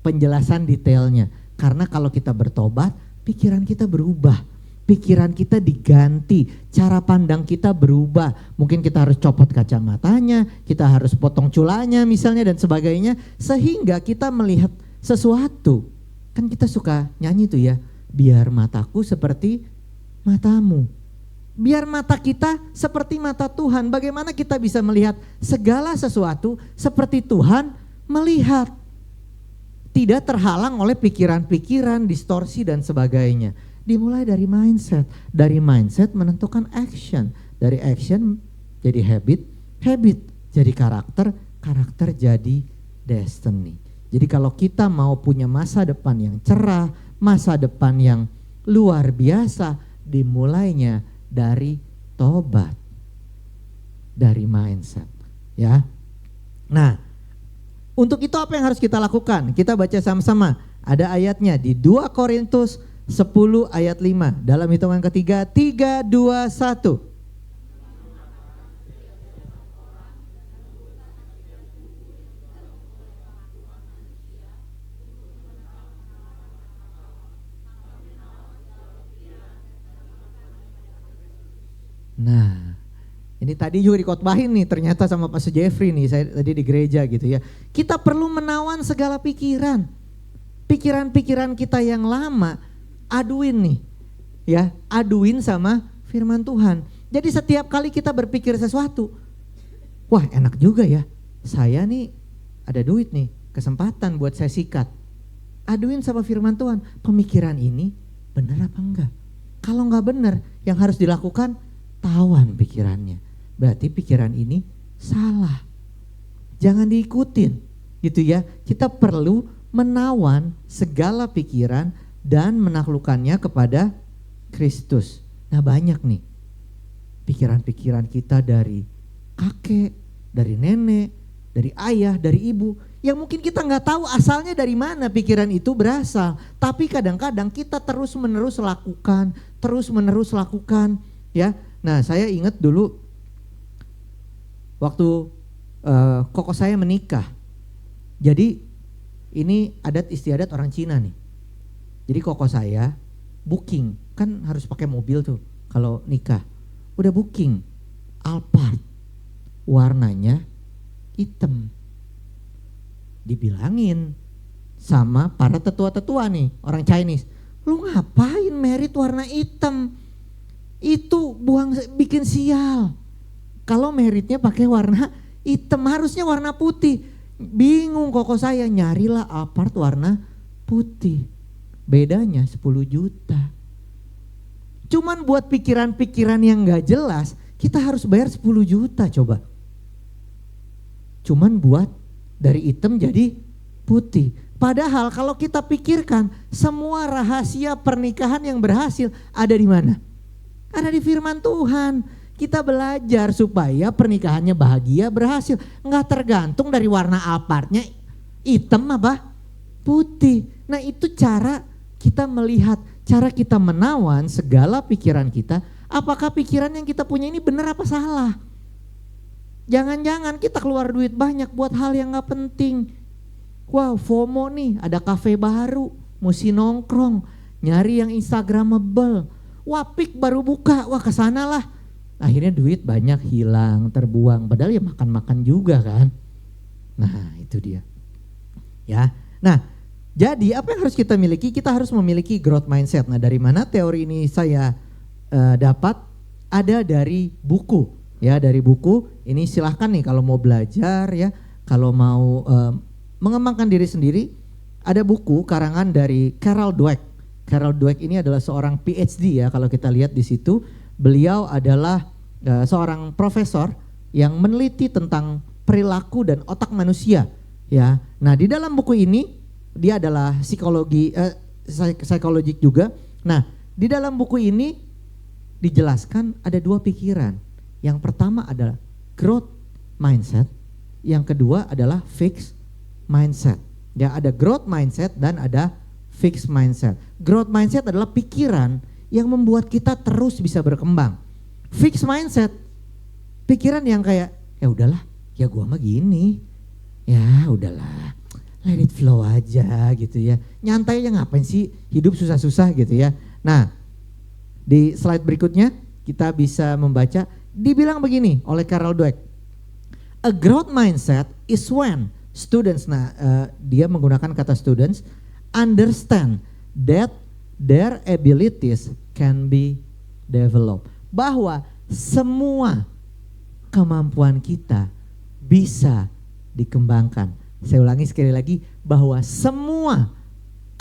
B: penjelasan detailnya. Karena kalau kita bertobat, pikiran kita berubah. Pikiran kita diganti, cara pandang kita berubah. Mungkin kita harus copot kacamatanya, kita harus potong culanya misalnya dan sebagainya. Sehingga kita melihat sesuatu. Kan kita suka nyanyi tuh ya, biar mataku seperti matamu. Biar mata kita seperti mata Tuhan. Bagaimana kita bisa melihat segala sesuatu seperti Tuhan melihat. Tidak terhalang oleh pikiran-pikiran, distorsi dan sebagainya. Dimulai dari mindset. Dari mindset menentukan action. Dari action jadi habit. Habit jadi karakter. Karakter jadi destiny. Jadi kalau kita mau punya masa depan yang cerah, masa depan yang luar biasa, dimulainya dari tobat. Dari mindset. Ya. Nah, untuk itu apa yang harus kita lakukan? Kita baca sama-sama. Ada ayatnya di 2 Korintus 10 ayat 5. Dalam hitungan ketiga, 3, 2, 1. Nah, ini tadi juga dikotbahin nih ternyata sama Pastor Jeffrey nih, saya tadi di gereja gitu ya. Kita perlu menawan segala pikiran. Pikiran-pikiran kita yang lama, aduin nih. Ya, aduin sama firman Tuhan. Jadi setiap kali kita berpikir sesuatu, wah enak juga ya, saya nih ada duit nih, kesempatan buat saya sikat. Aduin sama firman Tuhan, pemikiran ini benar apa enggak? Kalau enggak benar, yang harus dilakukan tawan pikirannya. Berarti pikiran ini salah. Jangan diikutin gitu ya. Kita perlu menawan segala pikiran dan menaklukkannya kepada Kristus. Nah banyak nih pikiran-pikiran kita dari kakek, dari nenek, dari ayah, dari ibu, yang mungkin kita nggak tahu asalnya dari mana pikiran itu berasal. Tapi kadang-kadang kita terus-menerus lakukan, ya. Nah saya ingat dulu waktu koko saya menikah, Jadi ini adat istiadat orang Cina nih. Jadi koko saya booking, kan harus pakai mobil tuh kalau nikah. Udah booking Alphard, warnanya hitam. Dibilangin sama para tetua-tetua nih, orang Chinese, lu ngapain merit warna hitam? Itu bikin sial. Kalau meritnya pakai warna hitam, harusnya warna putih. Bingung koko saya, nyarilah Alphard warna putih. Bedanya 10 juta. Cuman buat pikiran-pikiran yang gak jelas, kita harus bayar 10 juta coba. Cuman buat dari hitam jadi putih. Padahal kalau kita pikirkan, semua rahasia pernikahan yang berhasil ada di mana? Ada di firman Tuhan. Kita belajar supaya pernikahannya bahagia, berhasil. Nggak tergantung dari warna Alphardnya hitam apa putih. Nah itu cara kita melihat, cara kita menawan segala pikiran kita. Apakah pikiran yang kita punya ini benar apa salah? Jangan-jangan kita keluar duit banyak buat hal yang gak penting. Wow, FOMO nih, ada kafe baru, mesti nongkrong, nyari yang instagramable. Wah, pik baru buka, wah kesana lah. Akhirnya duit banyak hilang, terbuang. Padahal ya makan-makan juga kan. Nah itu dia. Ya, nah jadi apa yang harus kita miliki? Kita harus memiliki growth mindset. Nah dari mana teori ini saya dapat? Ada dari buku. Ya dari buku ini silahkan nih kalau mau belajar ya, kalau mau mengembangkan diri sendiri, ada buku karangan dari Carol Dweck. Carol Dweck ini adalah seorang PhD ya, kalau kita lihat di situ beliau adalah seorang profesor yang meneliti tentang perilaku dan otak manusia ya. Nah di dalam buku ini dia adalah psikologik juga. Nah di dalam buku ini dijelaskan ada 2 pikiran. Yang pertama adalah growth mindset, yang kedua adalah fixed mindset. Ya ada growth mindset dan ada fixed mindset. Growth mindset adalah pikiran yang membuat kita terus bisa berkembang. Fixed mindset, pikiran yang kayak ya udahlah, ya gua mah gini. Ya udahlah, let it flow aja gitu ya. Nyantai aja, ngapain sih hidup susah-susah gitu ya. Nah di slide berikutnya kita bisa membaca. Dibilang begini oleh Carol Dweck, a growth mindset is when students, dia menggunakan kata students, understand that their abilities can be developed. Bahwa semua kemampuan kita bisa dikembangkan. Saya ulangi sekali lagi, bahwa semua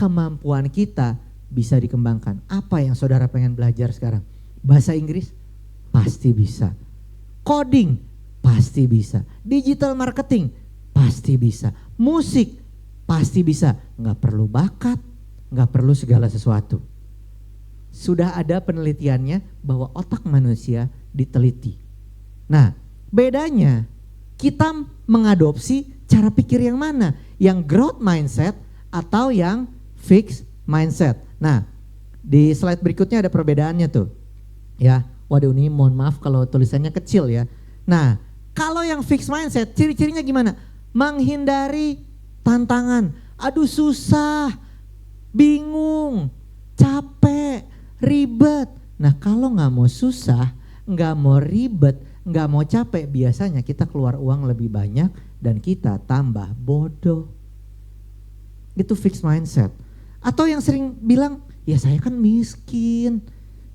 B: kemampuan kita bisa dikembangkan. Apa yang saudara pengen belajar sekarang? Bahasa Inggris? Pasti bisa. Coding pasti bisa. Digital marketing pasti bisa. Musik pasti bisa. Nggak perlu bakat, nggak perlu segala sesuatu. Sudah ada penelitiannya bahwa otak manusia diteliti. Nah, bedanya kita mengadopsi cara pikir yang mana? Yang growth mindset atau yang fixed mindset. Nah, di slide berikutnya ada perbedaannya tuh. Ya. Waduh ini mohon maaf kalau tulisannya kecil ya. Nah kalau yang fixed mindset ciri-cirinya gimana? Menghindari tantangan. Aduh susah, bingung, capek, ribet. Nah kalau gak mau susah, gak mau ribet, gak mau capek, biasanya kita keluar uang lebih banyak dan kita tambah bodoh. Itu fixed mindset. Atau yang sering bilang, ya saya kan miskin,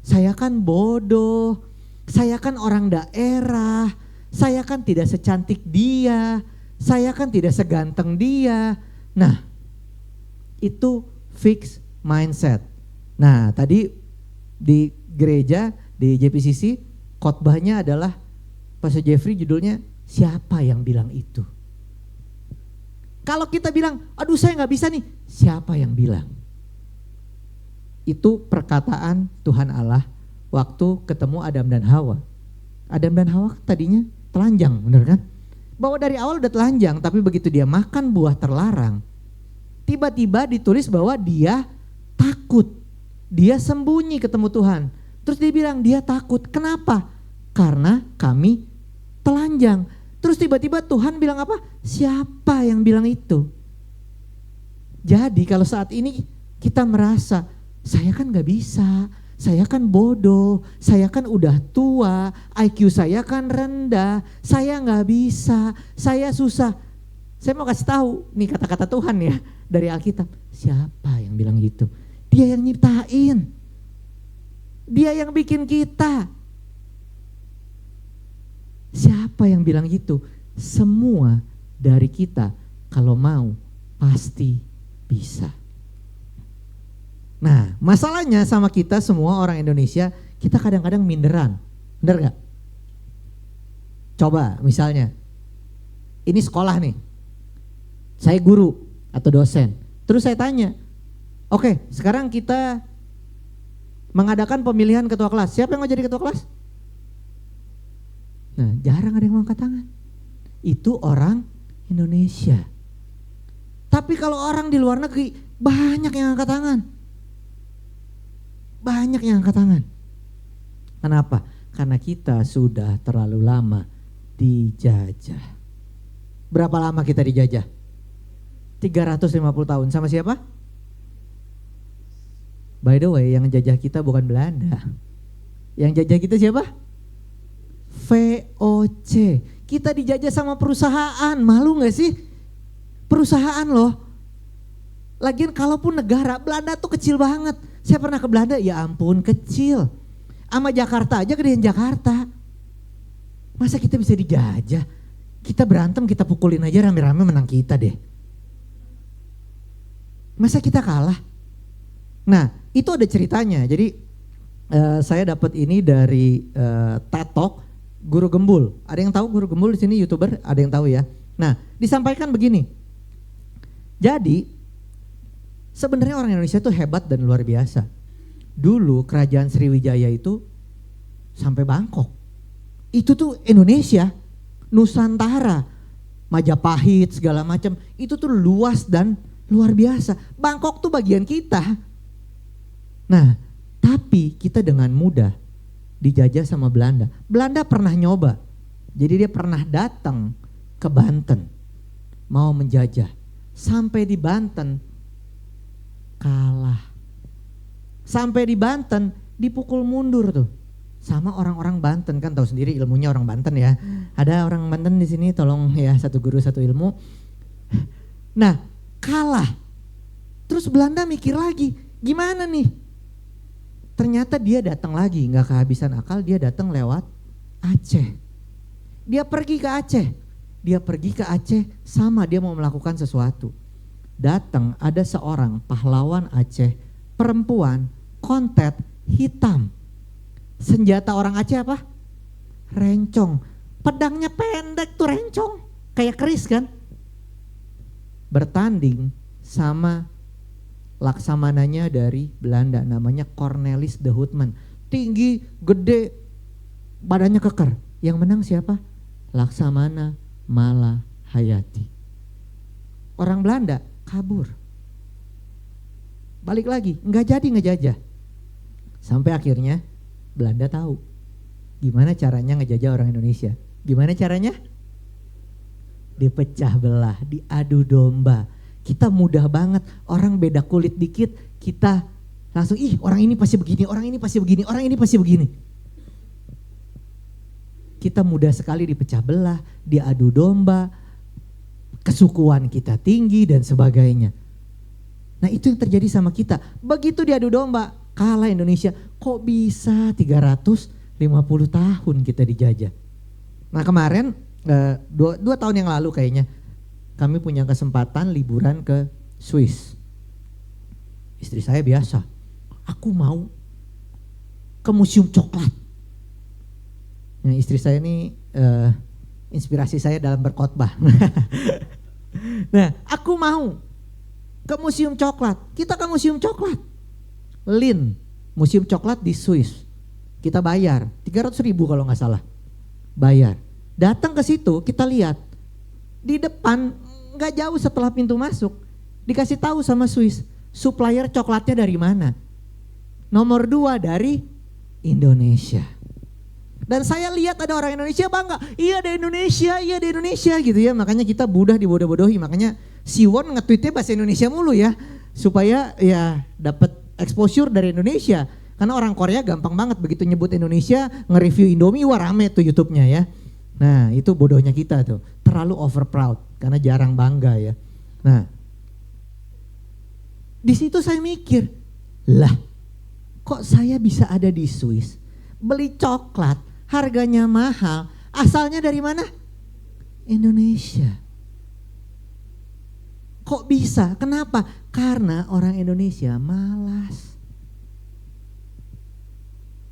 B: saya kan bodoh, saya kan orang daerah, saya kan tidak secantik dia, saya kan tidak seganteng dia. Nah, itu fixed mindset. Nah, tadi di gereja, di JPCC, khotbahnya adalah Pastor Jeffrey, judulnya siapa yang bilang itu? Kalau kita bilang, aduh saya gak bisa nih, siapa yang bilang? Itu perkataan Tuhan Allah waktu ketemu Adam dan Hawa. Adam dan Hawa tadinya telanjang, bener kan? Bahwa dari awal udah telanjang, tapi begitu dia makan buah terlarang, tiba-tiba ditulis bahwa dia takut. Dia sembunyi ketemu Tuhan. Terus dia bilang dia takut. Kenapa? Karena kami telanjang. Terus tiba-tiba Tuhan bilang apa? Siapa yang bilang itu? Jadi kalau saat ini kita merasa, saya kan gak bisa, saya kan bodoh, saya kan udah tua, IQ saya kan rendah, saya gak bisa, saya susah. Saya mau kasih tahu, nih kata-kata Tuhan ya dari Alkitab. Siapa yang bilang gitu? Dia yang nyiptain. Dia yang bikin kita. Siapa yang bilang gitu? Semua dari kita kalau mau pasti bisa. Nah, masalahnya sama kita semua orang Indonesia, kita kadang-kadang minderan. Bener gak? Coba misalnya, ini sekolah nih, saya guru atau dosen. Terus saya tanya, oke, sekarang kita mengadakan pemilihan ketua kelas. Siapa yang mau jadi ketua kelas? Nah, jarang ada yang angkat tangan. Itu orang Indonesia. Tapi kalau orang di luar negeri, banyak yang angkat tangan. Banyak yang angkat tangan. Kenapa? Karena kita sudah terlalu lama dijajah. Berapa lama kita dijajah? 350 tahun. Sama siapa? By the way, yang jajah kita bukan Belanda. Yang jajah kita siapa? VOC. Kita dijajah sama perusahaan. Malu gak sih? Perusahaan loh. Lagian kalaupun negara, Belanda tuh kecil banget. Saya pernah ke Belanda, ya ampun kecil. Sama Jakarta aja gedean Jakarta. Masa kita bisa dijajah? Kita berantem, kita pukulin aja rame-rame menang kita deh. Masa kita kalah? Nah, itu ada ceritanya. Jadi saya dapat ini dari TED Talk Guru Gembul. Ada yang tahu Guru Gembul di sini, YouTuber? Ada yang tahu ya? Nah, disampaikan begini. Jadi sebenarnya orang Indonesia itu hebat dan luar biasa. Dulu kerajaan Sriwijaya itu sampai Bangkok. Itu tuh Indonesia, Nusantara, Majapahit segala macam. Itu tuh luas dan luar biasa. Bangkok tuh bagian kita. Nah, tapi kita dengan mudah dijajah sama Belanda. Belanda pernah nyoba. Jadi dia pernah datang ke Banten mau menjajah. Sampai di Banten kalah. Sampai di Banten dipukul mundur tuh sama orang-orang Banten, kan tahu sendiri ilmunya orang Banten ya. Ada orang Banten di sini, tolong ya, satu guru satu ilmu. Nah, kalah. Terus Belanda mikir lagi, gimana nih? Ternyata dia datang lagi, nggak kehabisan akal, dia datang lewat Aceh. Dia pergi ke Aceh. Dia pergi ke Aceh sama dia mau melakukan sesuatu. Datang ada seorang pahlawan Aceh, perempuan, kontet, hitam. Senjata orang Aceh apa? Rencong. Pedangnya pendek tuh rencong. Kayak keris kan? Bertanding sama laksamananya dari Belanda, namanya Cornelis de Houtman. Tinggi, gede, badannya keker. Yang menang siapa? Laksamana Malahayati. Orang Belanda kabur. Balik lagi, nggak jadi ngejajah. Sampai akhirnya Belanda tahu gimana caranya ngejajah orang Indonesia. Gimana caranya? Dipecah belah, diadu domba. Kita mudah banget, orang beda kulit dikit, kita langsung orang ini pasti begini, orang ini pasti begini, orang ini pasti begini. Kita mudah sekali dipecah belah, diadu domba, kesukuan kita tinggi dan sebagainya. Nah, itu yang terjadi sama kita. Begitu diadu domba, kalah Indonesia. Kok bisa 350 tahun kita dijajah? Nah, kemarin 2 tahun yang lalu kayaknya kami punya kesempatan liburan ke Swiss. Istri saya biasa, aku mau ke museum coklat. Nah, istri saya ini inspirasi saya dalam berkhotbah. Nah, aku mau ke museum coklat. Kita ke museum coklat. Lin, museum coklat di Swiss. Kita bayar 300.000 kalau nggak salah. Bayar. Datang ke situ kita lihat. Di depan nggak jauh setelah pintu masuk dikasih tahu sama Swiss supplier coklatnya dari mana. Nomor 2 dari Indonesia. Dan saya lihat ada orang Indonesia bangga, iya di Indonesia gitu ya. Makanya kita mudah dibodoh-bodohi. Makanya Siwon nge-tweetnya bahasa Indonesia mulu ya, supaya ya dapat exposure dari Indonesia. Karena orang Korea gampang banget begitu nyebut Indonesia, nge-review Indomie, wah rame tuh YouTube-nya ya. Nah itu bodohnya kita tuh, terlalu over proud karena jarang bangga ya. Nah di situ saya mikir, lah kok saya bisa ada di Swiss, beli coklat, harganya mahal, asalnya dari mana? Indonesia. Kok bisa? Kenapa? Karena orang Indonesia malas.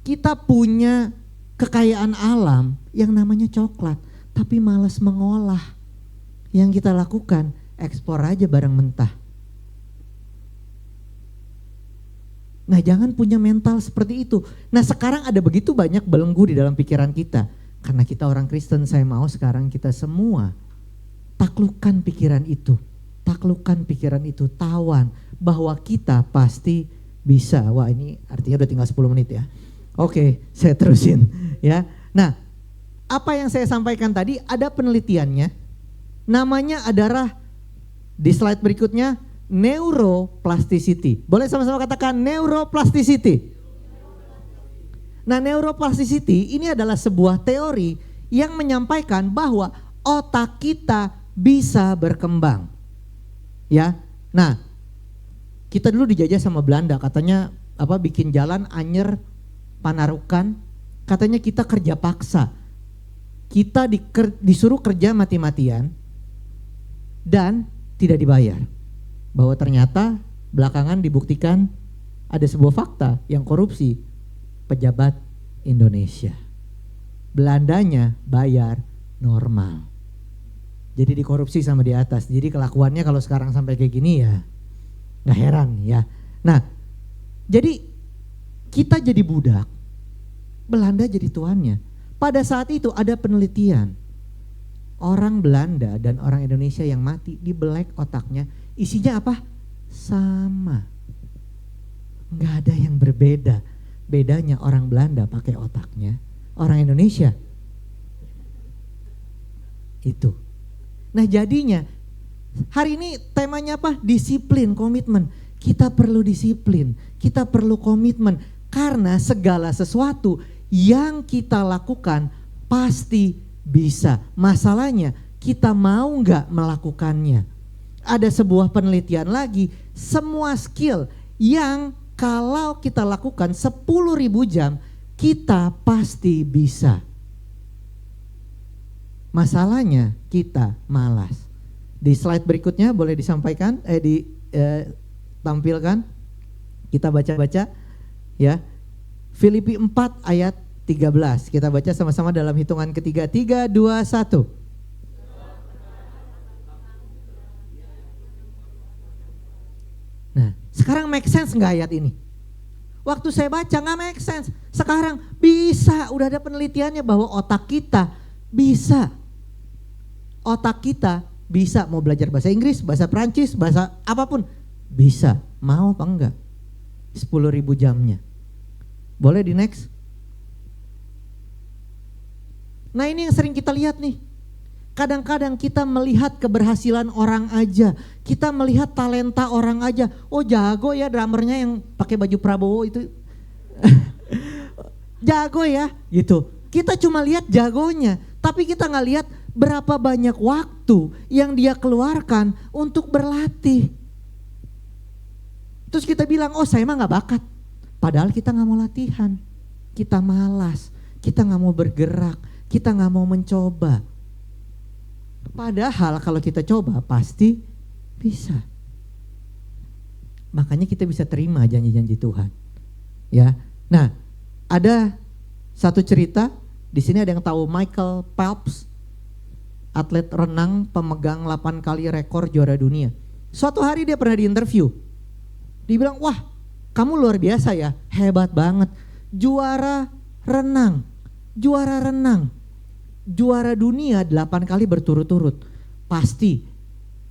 B: Kita punya kekayaan alam yang namanya coklat, tapi malas mengolah. Yang kita lakukan, ekspor aja barang mentah. Nah jangan punya mental seperti itu. Nah sekarang ada begitu banyak belenggu di dalam pikiran kita. Karena kita orang Kristen, saya mau sekarang kita semua taklukkan pikiran itu. Taklukkan pikiran itu, tawan bahwa kita pasti bisa. Wah ini artinya udah tinggal 10 menit ya. Oke, saya terusin ya. Nah apa yang saya sampaikan tadi ada penelitiannya. Namanya adalah di slide berikutnya, neuroplasticity. Boleh sama-sama katakan neuroplasticity. Nah neuroplasticity ini adalah sebuah teori yang menyampaikan bahwa otak kita bisa berkembang. Ya, nah kita dulu dijajah sama Belanda, katanya bikin jalan Anyer Panarukan, katanya kita kerja paksa. Kita disuruh kerja mati-matian dan tidak dibayar. Bahwa ternyata belakangan dibuktikan ada sebuah fakta yang korupsi pejabat Indonesia. Belandanya bayar normal. Jadi dikorupsi sama di atas. Jadi kelakuannya kalau sekarang sampai kayak gini ya gak heran ya. Nah jadi kita jadi budak, Belanda jadi tuannya. Pada saat itu ada penelitian. Orang Belanda dan orang Indonesia yang mati dibelek otaknya. Isinya apa? Sama. Gak ada yang berbeda. Bedanya orang Belanda pakai otaknya, orang Indonesia itu. Nah jadinya hari ini temanya apa? Disiplin, komitmen. Kita perlu disiplin, kita perlu komitmen. Karena segala sesuatu yang kita lakukan pasti bisa. Masalahnya kita mau gak melakukannya. Ada sebuah penelitian lagi, semua skill yang kalau kita lakukan 10.000 jam, kita pasti bisa. Masalahnya kita malas. Di slide berikutnya boleh disampaikan, ditampilkan. Kita baca-baca ya. Filipi 4 ayat 13. Kita baca sama-sama dalam hitungan ketiga. 3, 2, 1. Nah, sekarang make sense nggak ayat ini? Waktu saya baca nggak make sense. Sekarang bisa, udah ada penelitiannya bahwa otak kita bisa. Otak kita bisa, mau belajar bahasa Inggris, bahasa Perancis, bahasa apapun. Bisa, mau apa enggak? 10.000 jamnya. Boleh di next? Nah ini yang sering kita lihat nih. Kadang-kadang kita melihat keberhasilan orang aja, kita melihat talenta orang aja. Oh jago ya drummernya yang pakai baju Prabowo itu, jago ya gitu. Kita cuma lihat jagonya, tapi kita nggak lihat berapa banyak waktu yang dia keluarkan untuk berlatih. Terus kita bilang, oh saya mah nggak bakat. Padahal kita nggak mau latihan, kita malas, kita nggak mau bergerak, kita nggak mau mencoba. Padahal kalau kita coba pasti bisa. Makanya kita bisa terima janji-janji Tuhan. Ya. Nah, ada satu cerita, di sini ada yang tahu Michael Phelps, atlet renang pemegang 8 kali rekor juara dunia. Suatu hari dia pernah diinterview. Dia bilang, "Wah, kamu luar biasa ya, hebat banget. Juara renang. Juara dunia 8 kali berturut-turut. Pasti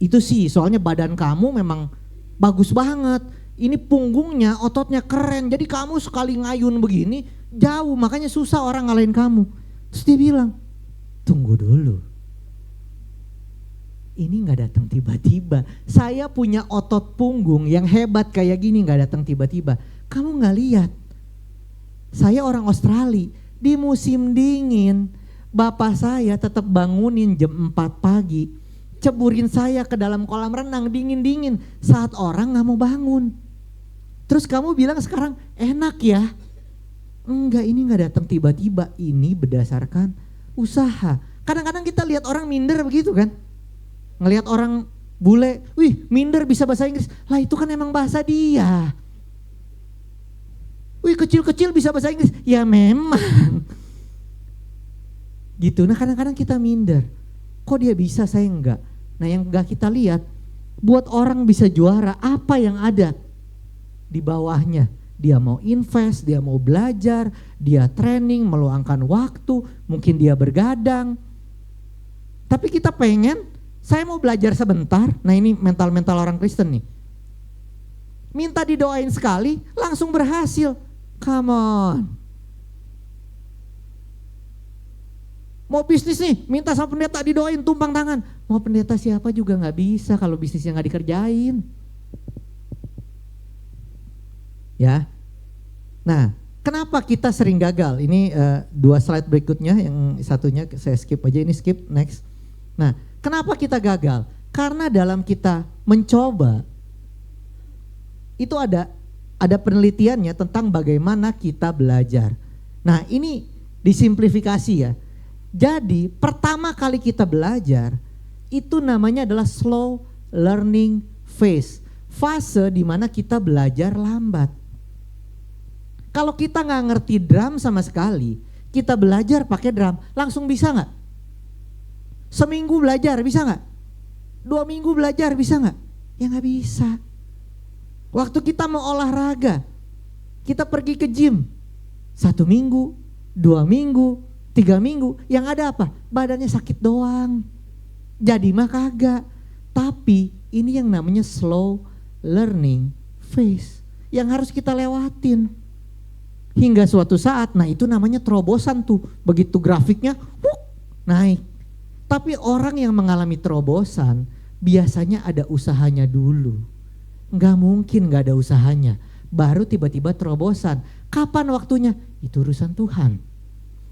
B: itu sih, soalnya badan kamu memang bagus banget. Ini punggungnya, ototnya keren. Jadi kamu sekali ngayun begini jauh, makanya susah orang ngalahin kamu." Terus dia bilang, "Tunggu dulu. ini nggak datang tiba-tiba. Saya punya otot punggung yang hebat kayak gini nggak datang tiba-tiba. Kamu nggak lihat? Saya orang Australia, di musim dingin, bapak saya tetap bangunin jam 4 pagi, ceburin saya ke dalam kolam renang dingin-dingin saat orang nggak mau bangun. Terus kamu bilang sekarang enak ya? Enggak, ini nggak datang tiba-tiba, ini berdasarkan usaha. Kadang-kadang kita lihat orang minder begitu kan? Ngelihat orang bule, wih minder bisa bahasa Inggris, lah itu kan emang bahasa dia. Wih kecil-kecil bisa bahasa Inggris, ya memang. Gitu, nah kadang-kadang kita minder. Kok dia bisa, saya enggak. Nah yang enggak kita lihat, buat orang bisa juara, apa yang ada di bawahnya. Dia mau invest, dia mau belajar, dia training, meluangkan waktu, mungkin dia bergadang. Tapi kita pengen, saya mau belajar sebentar, nah ini mental-mental orang Kristen nih. Minta didoain sekali, langsung berhasil. Come on. Mau bisnis nih, minta sama pendeta didoain tumpang tangan. Mau pendeta siapa juga gak bisa kalau bisnisnya gak dikerjain. Ya, nah kenapa kita sering gagal? Ini 2 slide berikutnya, yang satunya saya skip aja, ini skip, next. Nah kenapa kita gagal? Karena dalam kita mencoba, itu ada penelitiannya tentang bagaimana kita belajar. Nah ini disimplifikasi ya. Jadi pertama kali kita belajar, itu namanya adalah slow learning phase. Fase di mana kita belajar lambat. Kalau kita nggak ngerti drum sama sekali, kita belajar pakai drum, langsung bisa nggak? Seminggu belajar bisa nggak? 2 minggu belajar bisa nggak? Ya nggak bisa. Waktu kita mau olahraga, kita pergi ke gym, 1 minggu, 2 minggu, 3 minggu, yang ada apa? Badannya sakit doang. Jadi mah kagak. Tapi ini yang namanya slow learning phase yang harus kita lewatin. Hingga suatu saat, nah itu namanya terobosan tuh. Begitu grafiknya, naik. Tapi orang yang mengalami terobosan, biasanya ada usahanya dulu. Nggak mungkin nggak ada usahanya. Baru tiba-tiba terobosan. Kapan waktunya? Itu urusan Tuhan.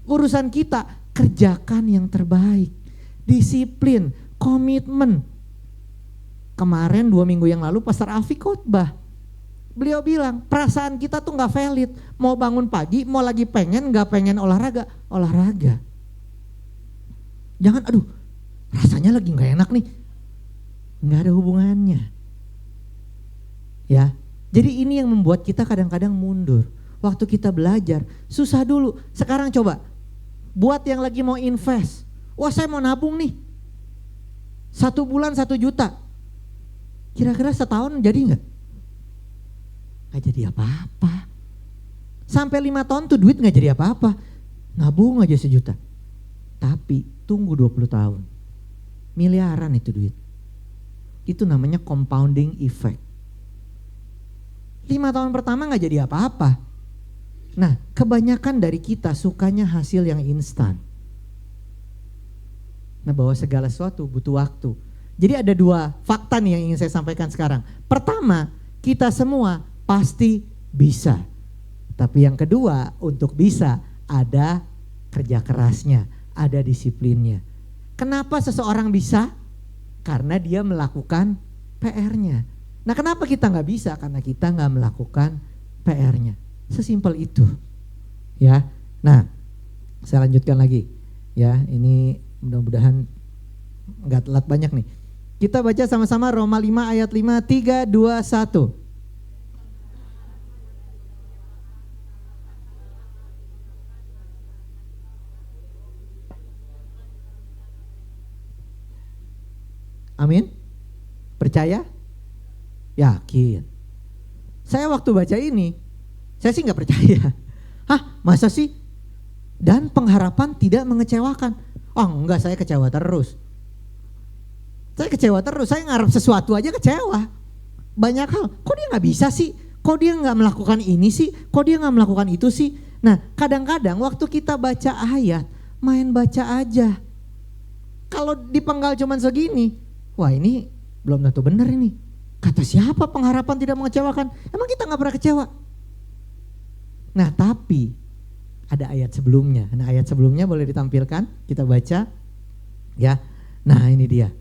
B: Urusan kita, kerjakan yang terbaik. Disiplin, komitmen. Kemarin 2 minggu yang lalu Pastor Afi khotbah. Beliau bilang perasaan kita tuh gak valid. Mau bangun pagi, mau lagi pengen, gak pengen olahraga, olahraga. Jangan aduh rasanya lagi gak enak nih. Gak ada hubungannya. Ya, jadi ini yang membuat kita kadang-kadang mundur. Waktu kita belajar, susah dulu. Sekarang coba, buat yang lagi mau invest. Wah saya mau nabung nih. 1 bulan 1 juta. Kira-kira setahun jadi gak? Gak jadi apa-apa. Sampai 5 tahun tuh duit gak jadi apa-apa. Nabung aja 1 juta. Tapi tunggu 20 tahun. Miliaran itu duit. Itu namanya compounding effect. 5 tahun pertama gak jadi apa-apa. Nah kebanyakan dari kita sukanya hasil yang instan. Nah bahwa segala sesuatu butuh waktu. Jadi ada 2 fakta nih yang ingin saya sampaikan sekarang. Pertama, kita semua pasti bisa. Tapi yang kedua, untuk bisa ada kerja kerasnya, ada disiplinnya. Kenapa seseorang bisa? Karena dia melakukan PR-nya. Nah kenapa kita gak bisa? Karena kita gak melakukan PR-nya. Sesimpel itu. Ya. Nah, saya lanjutkan lagi. Ya, ini mudah-mudahan gak telat banyak nih. Kita baca sama-sama Roma 5 ayat 5, 3, 2, 1. Amin? Percaya? Yakin? Saya waktu baca ini, saya sih gak percaya. Hah, masa sih? Dan pengharapan tidak mengecewakan. Oh enggak, saya kecewa terus. Saya kecewa terus, saya ngarep sesuatu aja kecewa. Banyak hal, kok dia gak bisa sih? Kok dia gak melakukan ini sih? Kok dia gak melakukan itu sih? Nah kadang-kadang waktu kita baca ayat, main baca aja. Kalau dipenggal cuman segini, wah ini belum tentu benar ini. Kata siapa pengharapan tidak mengecewakan? Emang kita gak pernah kecewa? Nah tapi ada ayat sebelumnya. Nah ayat sebelumnya boleh ditampilkan, kita baca ya. Nah ini dia.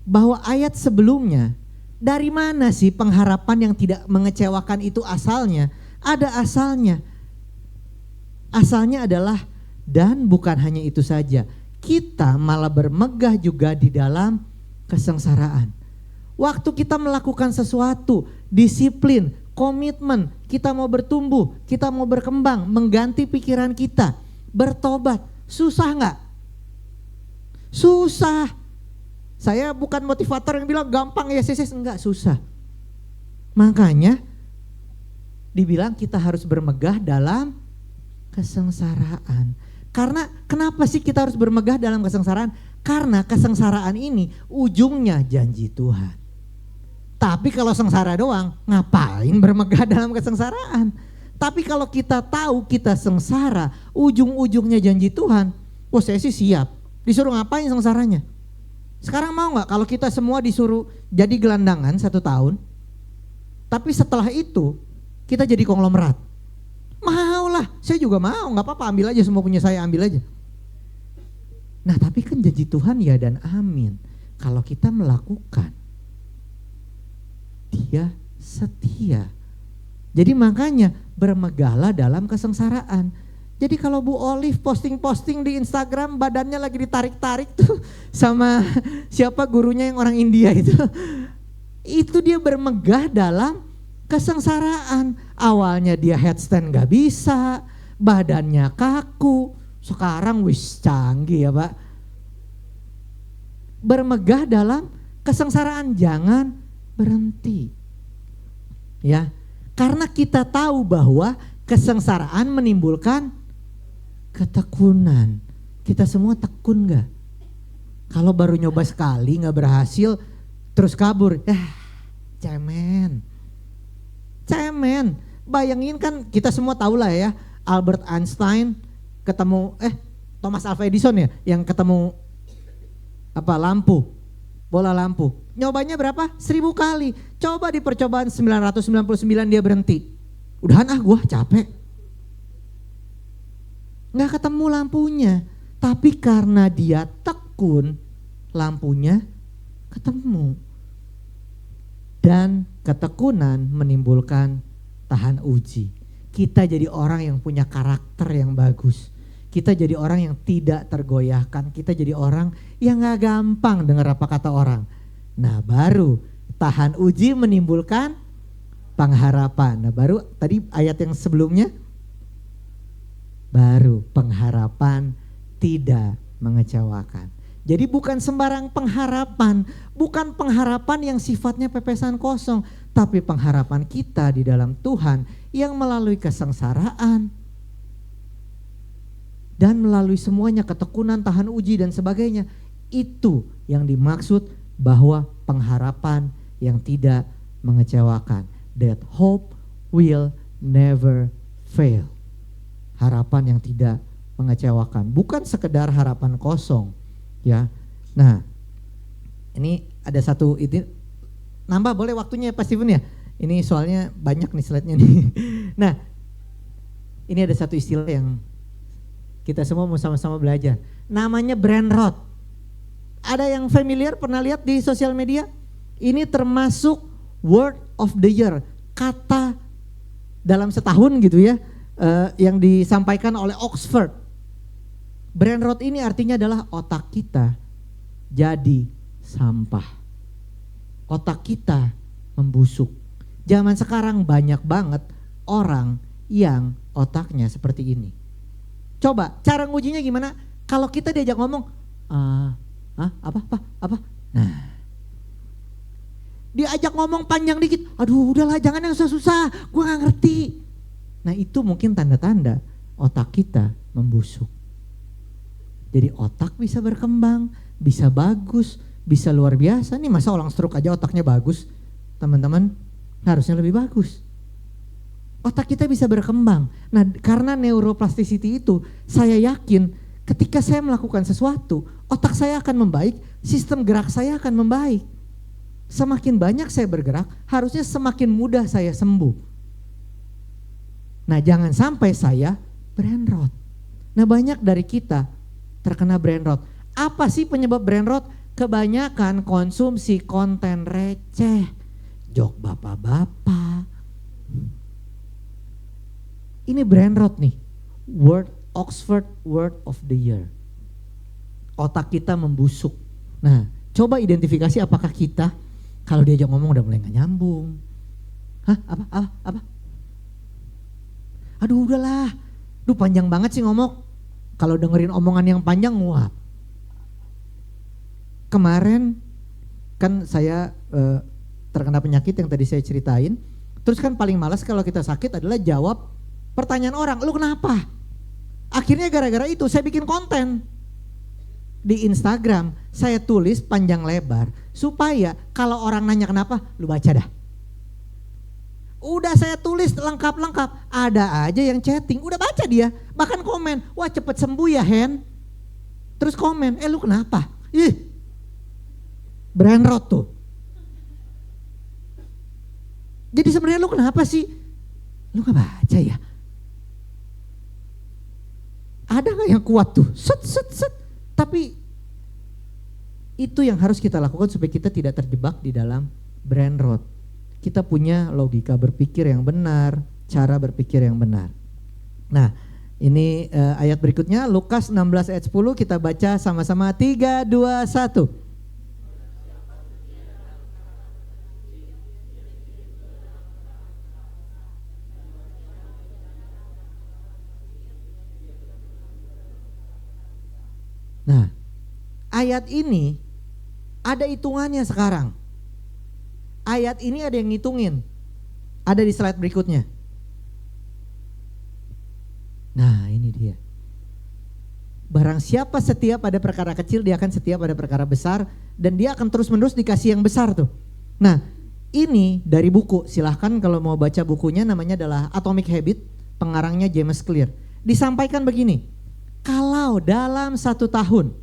B: Bahwa ayat sebelumnya, dari mana sih pengharapan yang tidak mengecewakan itu asalnya? Ada asalnya. Asalnya adalah, dan bukan hanya itu saja, kita malah bermegah juga di dalam kesengsaraan. Waktu kita melakukan sesuatu, disiplin, komitmen, kita mau bertumbuh, kita mau berkembang, mengganti pikiran kita, bertobat, susah nggak? Susah. Saya bukan motivator yang bilang gampang ya sis, enggak, susah. Makanya dibilang kita harus bermegah dalam kesengsaraan. Karena kenapa sih kita harus bermegah dalam kesengsaraan? Karena kesengsaraan ini ujungnya janji Tuhan. Tapi kalau sengsara doang, ngapain bermegah dalam kesengsaraan? Tapi kalau kita tahu kita sengsara, ujung-ujungnya janji Tuhan, oh saya sih siap. Disuruh ngapain sengsaranya? Sekarang mau gak kalau kita semua disuruh jadi gelandangan 1 tahun, tapi setelah itu kita jadi konglomerat? Mau lah, saya juga mau, gak apa-apa, ambil aja semua punya saya, ambil aja. Nah tapi kan janji Tuhan ya dan amin. Kalau kita melakukan, Dia setia. Jadi makanya bermegahlah dalam kesengsaraan. Jadi kalau Bu Olive posting-posting di Instagram badannya lagi ditarik-tarik tuh sama siapa gurunya yang orang India itu dia bermegah dalam kesengsaraan. Awalnya dia headstand gak bisa, badannya kaku, sekarang wis canggih ya Pak. Bermegah dalam kesengsaraan, jangan berhenti. Ya, karena kita tahu bahwa kesengsaraan menimbulkan ketekunan. Kita semua tekun gak? Kalau baru nyoba sekali gak berhasil terus kabur, cemen. Bayangin kan kita semua tahu lah ya, Albert Einstein ketemu Thomas Alva Edison ya yang ketemu bola lampu. Nyobanya berapa? 1000 kali. Coba di percobaan 999 dia berhenti. Udahan gua capek. Nggak ketemu lampunya. Tapi karena dia tekun, lampunya ketemu. Dan ketekunan menimbulkan tahan uji. Kita jadi orang yang punya karakter yang bagus. Kita jadi orang yang tidak tergoyahkan. Kita jadi orang yang gak gampang dengar apa kata orang. Nah baru tahan uji menimbulkan pengharapan. Nah baru tadi ayat yang sebelumnya. Baru pengharapan tidak mengecewakan. Jadi bukan sembarang pengharapan. Bukan pengharapan yang sifatnya pepesan kosong. Tapi pengharapan kita di dalam Tuhan yang melalui kesengsaraan. Dan melalui semuanya ketekunan, tahan uji dan sebagainya. Itu yang dimaksud bahwa pengharapan yang tidak mengecewakan. That hope will never fail. Harapan yang tidak mengecewakan. Bukan sekedar harapan kosong. Ya, nah ini ada satu itu nambah boleh waktunya Pak Steven ya. Ini soalnya banyak nih slide-nya nih. Nah, ini ada satu istilah yang kita semua mau sama-sama belajar. Namanya brain rot. Ada yang familiar pernah lihat di sosial media? Ini termasuk word of the year, kata dalam setahun gitu ya, yang disampaikan oleh Oxford. Brain rot ini artinya adalah otak kita jadi sampah. Otak kita membusuk. Zaman sekarang banyak banget orang yang otaknya seperti ini. Coba cara ngujinya gimana? Kalau kita diajak ngomong, apa? Nah, diajak ngomong panjang dikit, aduh udahlah jangan yang susah-susah, gue gak ngerti. Nah itu mungkin tanda-tanda otak kita membusuk. Jadi otak bisa berkembang, bisa bagus, bisa luar biasa. Nih masa orang stroke aja otaknya bagus, teman-teman harusnya lebih bagus. Otak kita bisa berkembang. Nah karena neuroplasticity itu saya yakin ketika saya melakukan sesuatu, otak saya akan membaik, sistem gerak saya akan membaik. Semakin banyak saya bergerak, harusnya semakin mudah saya sembuh. Nah, jangan sampai saya brain rot. Nah, banyak dari kita terkena brain rot. Apa sih penyebab brain rot? Kebanyakan konsumsi konten receh, jok bapak-bapak. Ini brain rot nih. Oxford Word of the Year. Otak kita membusuk. Nah, coba identifikasi apakah kita kalau diajak ngomong udah mulai gak nyambung. Hah? Apa? Aduh udahlah. Duh panjang banget sih ngomong. Kalau dengerin omongan yang panjang nguap. Kemarin kan saya terkena penyakit yang tadi saya ceritain. Terus kan paling malas kalau kita sakit adalah jawab pertanyaan orang. Lu kenapa? Akhirnya gara-gara itu saya bikin konten. Di Instagram saya tulis panjang lebar supaya kalau orang nanya kenapa, lu baca dah. Udah saya tulis lengkap-lengkap, ada aja yang chatting, udah baca dia, bahkan komen, wah cepet sembuh ya Hen. Terus komen, lu kenapa? Brain rot tuh. Jadi sebenarnya lu kenapa sih? Lu gak baca ya? Ada gak yang kuat tuh? Set. Tapi itu yang harus kita lakukan supaya kita tidak terjebak di dalam brain rot. Kita punya logika berpikir yang benar, cara berpikir yang benar. Nah, ini ayat berikutnya Lukas 16 ayat 10 kita baca sama-sama 3, 2, 1. Nah, ayat ini ada hitungannya sekarang. Ayat ini ada yang ngitungin. Ada di slide berikutnya. Nah, ini dia. Barang siapa setia pada perkara kecil, dia akan setia pada perkara besar. Dan dia akan terus-menerus dikasih yang besar tuh. Nah, ini dari buku. Silahkan kalau mau baca bukunya, namanya adalah Atomic Habit. Pengarangnya James Clear. Disampaikan begini. Kalau dalam 1 tahun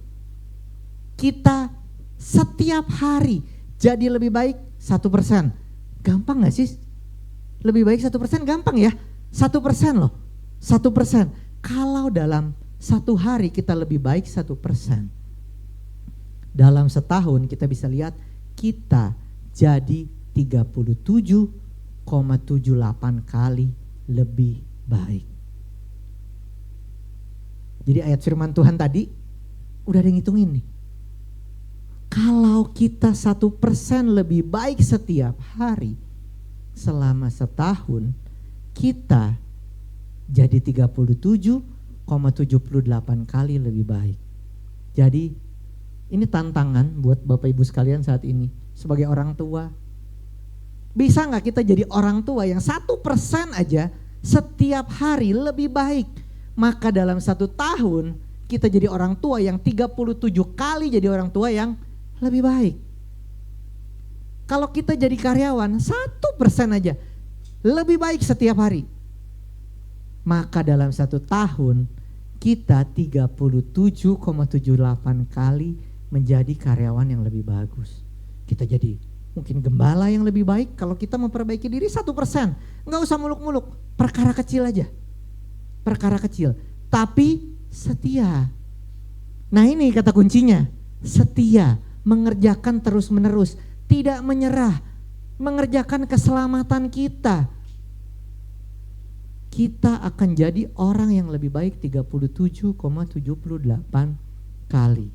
B: kita setiap hari jadi lebih baik 1%. Gampang gak sih? Lebih baik 1% gampang ya? 1% loh. 1%. Kalau dalam 1 hari kita lebih baik 1%. Dalam setahun kita bisa lihat kita jadi 37,78 kali lebih baik. Jadi ayat firman Tuhan tadi udah ada yang ngitungin nih. Kalau kita 1% lebih baik setiap hari selama setahun, kita jadi 37,78 kali lebih baik. Jadi ini tantangan buat Bapak Ibu sekalian saat ini sebagai orang tua. Bisa gak kita jadi orang tua yang 1% aja setiap hari lebih baik? Maka dalam 1 tahun kita jadi orang tua yang 37 kali jadi orang tua yang lebih baik. Kalau kita jadi karyawan 1% aja lebih baik setiap hari. Maka dalam 1 tahun kita 37,78 kali menjadi karyawan yang lebih bagus. Kita jadi mungkin gembala yang lebih baik kalau kita memperbaiki diri 1%. Gak usah muluk-muluk, perkara kecil aja. Perkara kecil, tapi setia. Nah ini kata kuncinya, setia, mengerjakan terus-menerus, tidak menyerah, mengerjakan keselamatan kita. Kita akan jadi orang yang lebih baik 37,78 kali.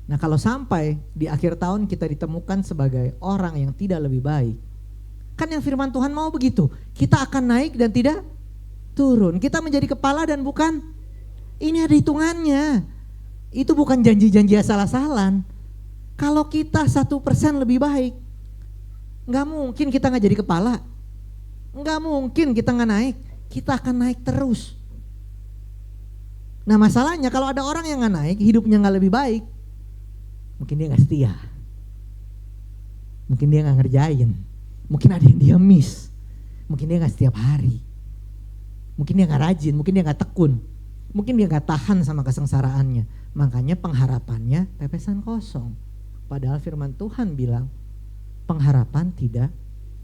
B: Nah kalau sampai di akhir tahun kita ditemukan sebagai orang yang tidak lebih baik, kan yang firman Tuhan mau begitu, kita akan naik dan tidak turun. Kita menjadi kepala dan bukan, ini ada hitungannya. Itu bukan janji-janji asal-asalan. Kalau kita 1% lebih baik, gak mungkin kita gak jadi kepala. Gak mungkin kita gak naik. Kita akan naik terus. Nah masalahnya kalau ada orang yang gak naik, hidupnya gak lebih baik, mungkin dia gak setia. Mungkin dia gak ngerjain. Mungkin ada yang dia miss. Mungkin dia gak setiap hari. Mungkin dia gak rajin, mungkin dia gak tekun. Mungkin dia gak tahan sama kesengsaraannya. Makanya pengharapannya pepesan kosong. Padahal firman Tuhan bilang pengharapan tidak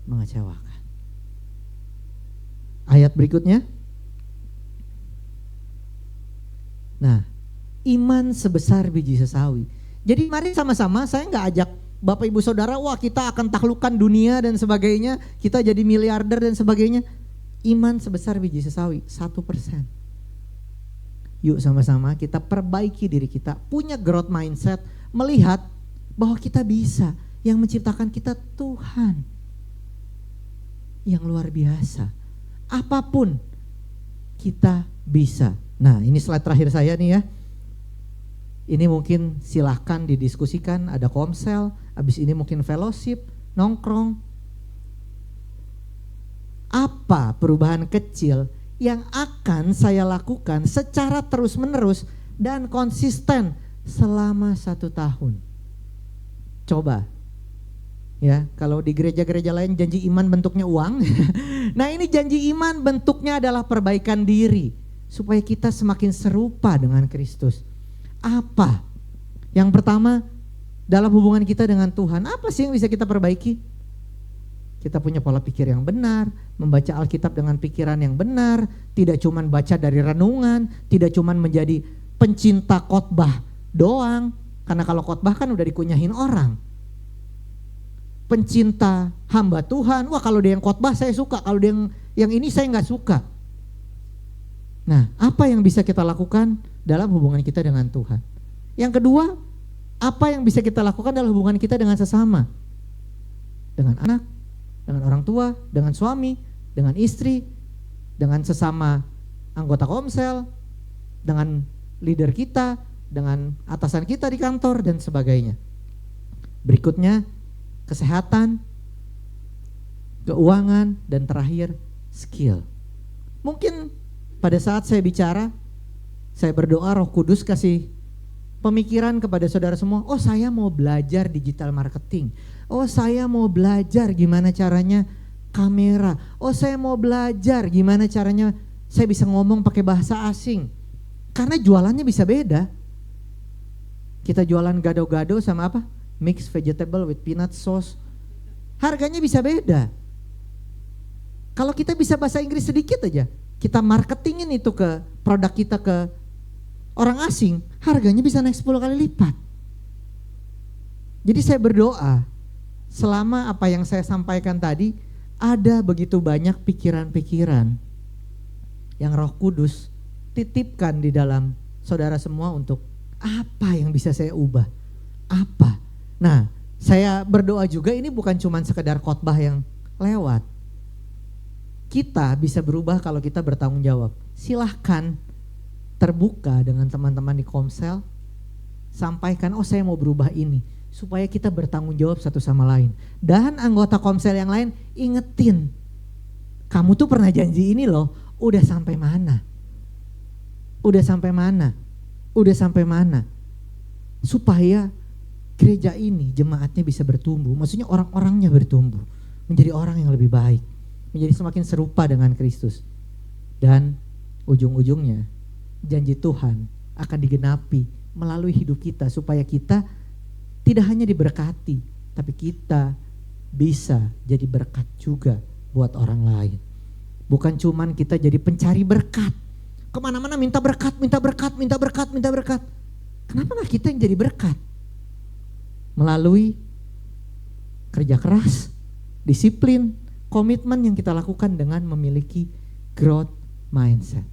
B: mengecewakan. Ayat berikutnya. Nah, iman sebesar biji sesawi. Jadi mari sama-sama, saya nggak ajak Bapak Ibu Saudara, wah kita akan taklukkan dunia dan sebagainya, kita jadi miliarder dan sebagainya. Iman sebesar biji sesawi, 1%. Yuk sama-sama kita perbaiki diri kita, punya growth mindset, melihat bahwa kita bisa, yang menciptakan kita Tuhan yang luar biasa. Apapun kita bisa. Nah, ini slide terakhir saya nih ya. Ini mungkin silahkan didiskusikan, ada komsel, habis ini mungkin fellowship, nongkrong. Apa perubahan kecil yang akan saya lakukan secara terus menerus dan konsisten selama 1 tahun? Coba. Ya, kalau di gereja-gereja lain janji iman bentuknya uang. Nah, ini janji iman bentuknya adalah perbaikan diri supaya kita semakin serupa dengan Kristus. Apa? Yang pertama, dalam hubungan kita dengan Tuhan, apa sih yang bisa kita perbaiki? Kita punya pola pikir yang benar, membaca Alkitab dengan pikiran yang benar, tidak cuman baca dari renungan, tidak cuman menjadi pencinta khotbah doang, karena kalau khotbah kan udah dikunyahin orang. Pencinta hamba Tuhan, wah kalau dia yang khotbah saya suka, kalau dia yang ini saya nggak suka. Nah, apa yang bisa kita lakukan dalam hubungan kita dengan Tuhan? Yang kedua, apa yang bisa kita lakukan dalam hubungan kita dengan sesama? Dengan anak, dengan orang tua, dengan suami, dengan istri, dengan sesama anggota komsel, dengan leader kita, dengan atasan kita di kantor dan sebagainya. Berikutnya, kesehatan, keuangan, dan terakhir skill. Mungkin pada saat saya bicara, saya berdoa Roh Kudus kasih pemikiran kepada saudara semua, oh saya mau belajar digital marketing, oh saya mau belajar gimana caranya kamera, oh saya mau belajar gimana caranya saya bisa ngomong pakai bahasa asing. Karena jualannya bisa beda. Kita jualan gado-gado sama apa? Mixed vegetable with peanut sauce. Harganya bisa beda. Kalau kita bisa bahasa Inggris sedikit aja, kita marketingin itu ke produk kita ke orang asing, harganya bisa naik 10 kali lipat. Jadi saya berdoa, selama apa yang saya sampaikan tadi, ada begitu banyak pikiran-pikiran yang Roh Kudus titipkan di dalam saudara semua untuk apa yang bisa saya ubah, apa. Nah, saya berdoa juga ini bukan cuma sekedar khotbah yang lewat. Kita bisa berubah kalau kita bertanggung jawab. Silahkan terbuka dengan teman-teman di komsel, sampaikan, oh saya mau berubah ini, supaya kita bertanggung jawab satu sama lain. Dan anggota komsel yang lain ingetin, kamu tuh pernah janji ini loh, udah sampai mana? Udah sampai mana? Udah sampai mana? Supaya gereja ini, jemaatnya bisa bertumbuh, maksudnya orang-orangnya bertumbuh, menjadi orang yang lebih baik, menjadi semakin serupa dengan Kristus. Dan ujung-ujungnya janji Tuhan akan digenapi melalui hidup kita supaya kita tidak hanya diberkati, tapi kita bisa jadi berkat juga buat orang lain. Bukan cuman kita jadi pencari berkat, kemana-mana minta berkat, minta berkat, minta berkat, minta berkat. Kenapa gak kita yang jadi berkat? Melalui kerja keras, disiplin, komitmen yang kita lakukan dengan memiliki growth mindset.